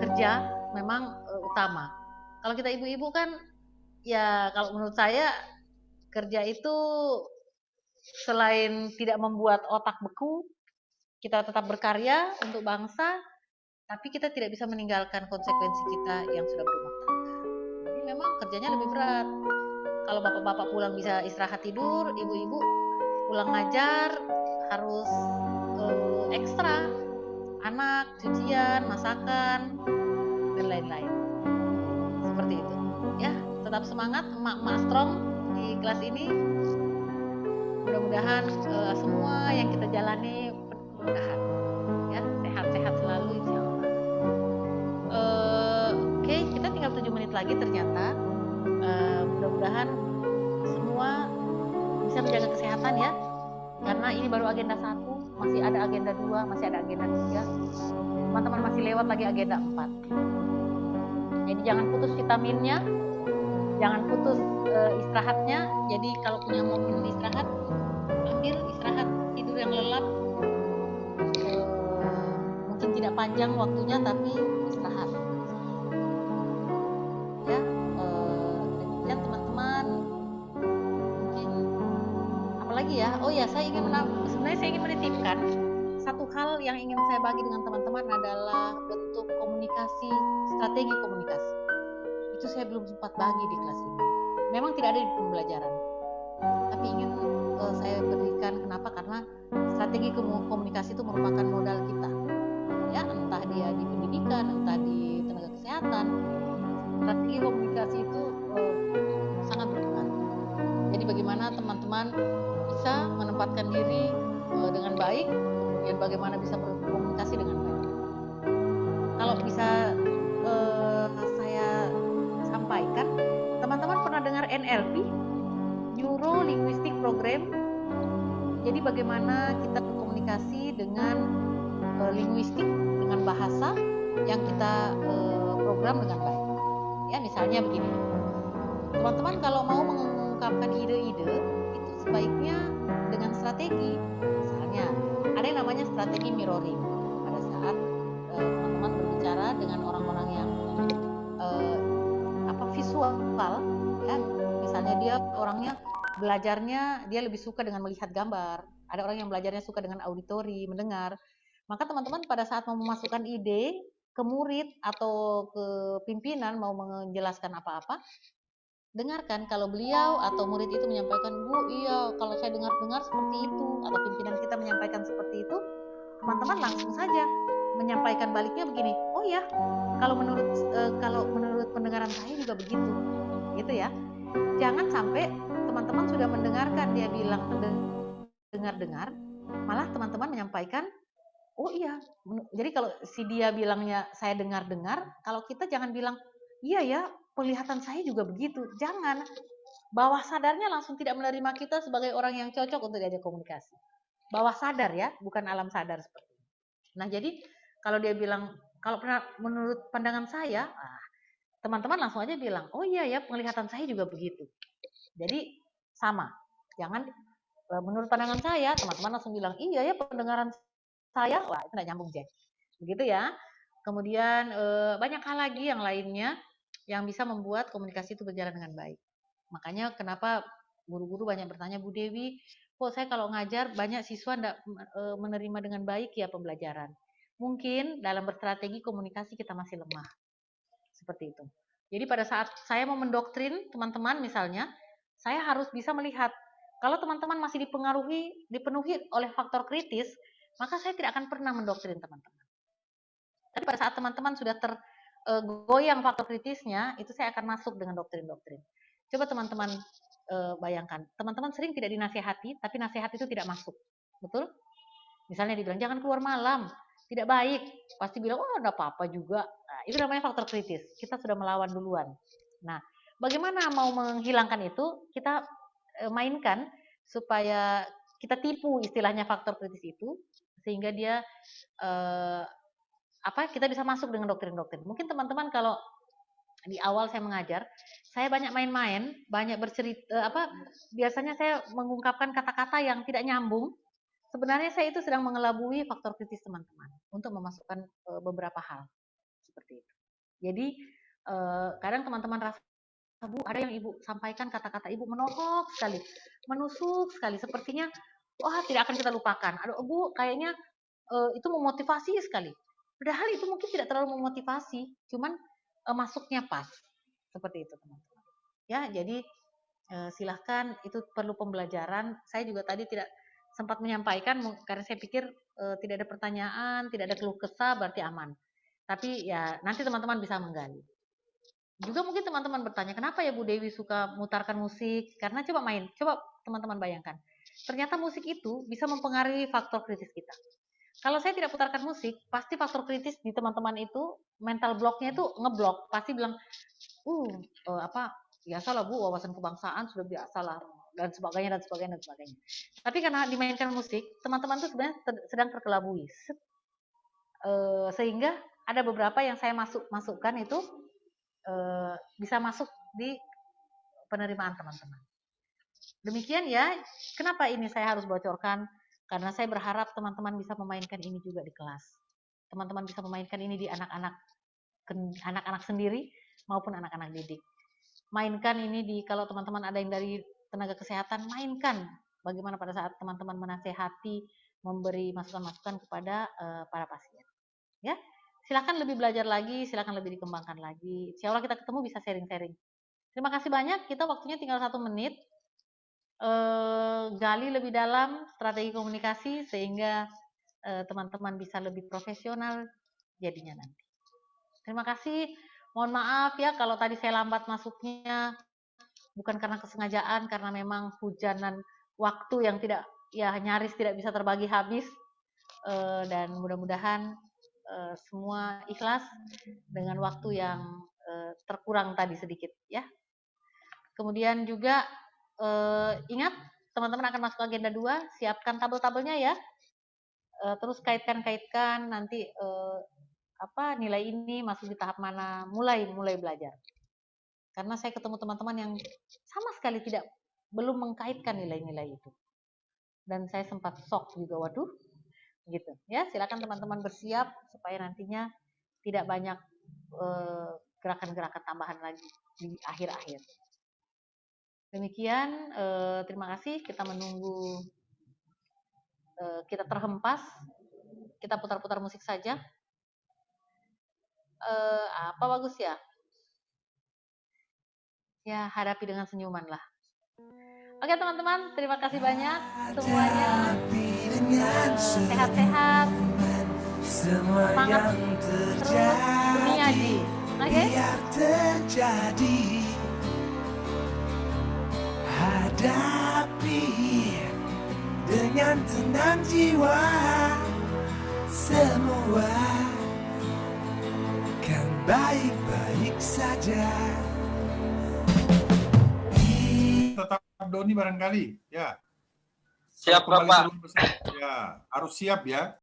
kerja memang utama. Kalau kita ibu-ibu kan ya kalau menurut saya kerja itu selain tidak membuat otak beku, kita tetap berkarya untuk bangsa, tapi kita tidak bisa meninggalkan konsekuensi kita yang sudah berumah tangga. Jadi memang kerjanya lebih berat. Kalau bapak-bapak pulang bisa istirahat tidur, ibu-ibu pulang ngajar harus ekstra, anak, cucian, masakan, dan lain-lain. Seperti itu. Ya, tetap semangat, emak-emak strong di kelas ini. Mudah-mudahan semua yang kita jalani berkahan. Ya, sehat-sehat selalu insya Allah. Oke, kita tinggal 7 menit lagi ternyata. Mudah-mudahan semua bisa menjaga kesehatan ya, karena ini baru agenda 1, masih ada agenda 2, masih ada agenda 3, teman-teman masih lewat lagi agenda 4. Jadi jangan putus vitaminnya, jangan putus istirahatnya. Jadi kalau punya momen istirahat, ambil istirahat, tidur yang lelap, mungkin tidak panjang waktunya tapi istirahat ya. Demikian teman-teman. Mungkin apalagi ya, oh ya saya ingin sebenarnya saya ingin menitipkan satu hal yang ingin saya bagi dengan teman-teman adalah bentuk komunikasi, strategi komunikasi. Itu saya belum sempat bagi di kelas ini, memang tidak ada di pembelajaran, tapi ingin saya berikan. Kenapa? Karena strategi komunikasi itu merupakan modal kita ya, entah dia di pendidikan, entah di tenaga kesehatan. Strategi komunikasi itu sangat berpengaruh. Jadi bagaimana teman-teman bisa menempatkan diri dengan baik, kemudian bagaimana bisa berkomunikasi dengan baik. Kalau bisa saya sampaikan, teman-teman pernah dengar NLP, Neuro Linguistic Program? Jadi bagaimana kita berkomunikasi dengan linguistik, dengan bahasa yang kita program dengan baik. Ya, misalnya begini, teman-teman kalau mau mengungkapkan ide-ide itu sebaiknya dengan strategi. Misalnya ada yang namanya strategi mirroring. Pada saat teman-teman berbicara dengan orang-orang yang visual ya, misalnya dia orangnya belajarnya dia lebih suka dengan melihat gambar, ada orang yang belajarnya suka dengan auditori, mendengar. Maka teman-teman pada saat mau memasukkan ide ke murid atau ke pimpinan, mau menjelaskan apa-apa, dengarkan kalau beliau atau murid itu menyampaikan, Bu, iya kalau saya dengar-dengar seperti itu, atau pimpinan kita menyampaikan seperti itu, teman-teman langsung saja menyampaikan baliknya begini, oh ya, kalau menurut pendengaran saya juga begitu. gitu ya. Jangan sampai teman-teman sudah mendengarkan dia bilang dengar-dengar, malah teman-teman menyampaikan, oh iya. Jadi kalau si dia bilangnya saya dengar-dengar, kalau kita jangan bilang, iya ya, penglihatan saya juga begitu. Jangan. Bawah sadarnya langsung tidak menerima kita sebagai orang yang cocok untuk diajak komunikasi. Bawah sadar ya, bukan alam sadar seperti itu. Nah, jadi kalau dia bilang, kalau menurut pandangan saya, teman-teman langsung aja bilang, oh iya ya, penglihatan saya juga begitu. Jadi sama. Jangan menurut pandangan saya, teman-teman langsung bilang, iya ya, pendengaran saya, wah itu nggak nyambung, Jack. Begitu ya. Kemudian banyak hal lagi yang lainnya yang bisa membuat komunikasi itu berjalan dengan baik. Makanya kenapa guru-guru banyak bertanya, Bu Dewi, kok saya kalau ngajar banyak siswa tidak menerima dengan baik ya pembelajaran. Mungkin dalam berstrategi komunikasi kita masih lemah. Seperti itu. Jadi pada saat saya mau mendoktrin teman-teman misalnya, saya harus bisa melihat kalau teman-teman masih dipenuhi oleh faktor kritis, maka saya tidak akan pernah mendoktrin teman-teman. Tapi pada saat teman-teman sudah tergoyang faktor kritisnya, itu saya akan masuk dengan doktrin-doktrin. Coba teman-teman bayangkan, teman-teman sering tidak dinasihati, tapi nasihat itu tidak masuk. Betul? Misalnya dibilang, jangan keluar malam, tidak baik. Pasti bilang, oh enggak apa-apa juga. Nah, itu namanya faktor kritis. Kita sudah melawan duluan. Nah, bagaimana mau menghilangkan itu? Kita mainkan supaya kita tipu istilahnya faktor kritis itu, sehingga dia kita bisa masuk dengan doktrin-doktrin. Mungkin teman-teman kalau di awal saya mengajar, saya banyak main-main, banyak bercerita, biasanya saya mengungkapkan kata-kata yang tidak nyambung. Sebenarnya saya itu sedang mengelabui faktor kritis teman-teman untuk memasukkan beberapa hal seperti itu. Jadi kadang teman-teman rasa, Bu, ada yang Ibu sampaikan kata-kata Ibu menohok sekali, menusuk sekali, sepertinya wah tidak akan kita lupakan. Aduh Bu, kayaknya itu memotivasi sekali. Padahal itu mungkin tidak terlalu memotivasi, cuman masuknya pas. Seperti itu teman-teman. Ya, jadi silahkan, itu perlu pembelajaran. Saya juga tadi tidak sempat menyampaikan karena saya pikir tidak ada pertanyaan, tidak ada keluh kesah, berarti aman. Tapi ya nanti teman-teman bisa menggali. Juga mungkin teman-teman bertanya, kenapa ya Bu Dewi suka mutarkan musik? Karena coba teman-teman bayangkan. Ternyata musik itu bisa mempengaruhi faktor kritis kita. Kalau saya tidak putarkan musik, pasti faktor kritis di teman-teman itu, mental blocknya itu ngeblok. Pasti bilang, biasalah Bu, wawasan kebangsaan sudah biasalah, dan sebagainya. Tapi karena dimainkan musik, teman-teman itu sebenarnya sedang terkelabui. Sehingga ada beberapa yang saya masukkan itu bisa masuk di penerimaan teman-teman. Demikian ya, kenapa ini saya harus bocorkan? Karena saya berharap teman-teman bisa memainkan ini juga di kelas. Teman-teman bisa memainkan ini di anak-anak sendiri maupun anak-anak didik. Mainkan ini kalau teman-teman ada yang dari tenaga kesehatan, mainkan bagaimana pada saat teman-teman menasehati, memberi masukan-masukan kepada para pasien. Ya, silakan lebih belajar lagi, silakan lebih dikembangkan lagi. Insya Allah kita ketemu bisa sharing-sharing. Terima kasih banyak. Kita waktunya tinggal 1 menit. Gali lebih dalam strategi komunikasi sehingga teman-teman bisa lebih profesional jadinya nanti. Terima kasih. Mohon maaf ya kalau tadi saya lambat masuknya, bukan karena kesengajaan, karena memang hujanan waktu yang nyaris tidak bisa terbagi habis, dan mudah-mudahan semua ikhlas dengan waktu yang terkurang tadi sedikit ya. Kemudian juga ingat teman-teman akan masuk agenda 2, siapkan tabel-tabelnya ya. Terus kaitkan nanti nilai ini masuk di tahap mana, mulai belajar. Karena saya ketemu teman-teman yang sama sekali belum mengkaitkan nilai-nilai itu. Dan saya sempat shock juga, waduh. Gitu. Ya, silakan teman-teman bersiap supaya nantinya tidak banyak gerakan-gerakan tambahan lagi di akhir-akhir. Demikian, terima kasih. Kita menunggu, kita terhempas, kita putar-putar musik saja. Apa bagus ya? Ya, hadapi dengan senyuman lah. Oke teman-teman, terima kasih banyak semuanya. Sehat-sehat, semangat terus demi ngaji. Oke? hadapi dengan tenang jiwa, semua kan baik-baik saja. Tetap Doni barangkali, ya. Siap, Kembali Bapak. turun ke sana. Ya, harus siap ya.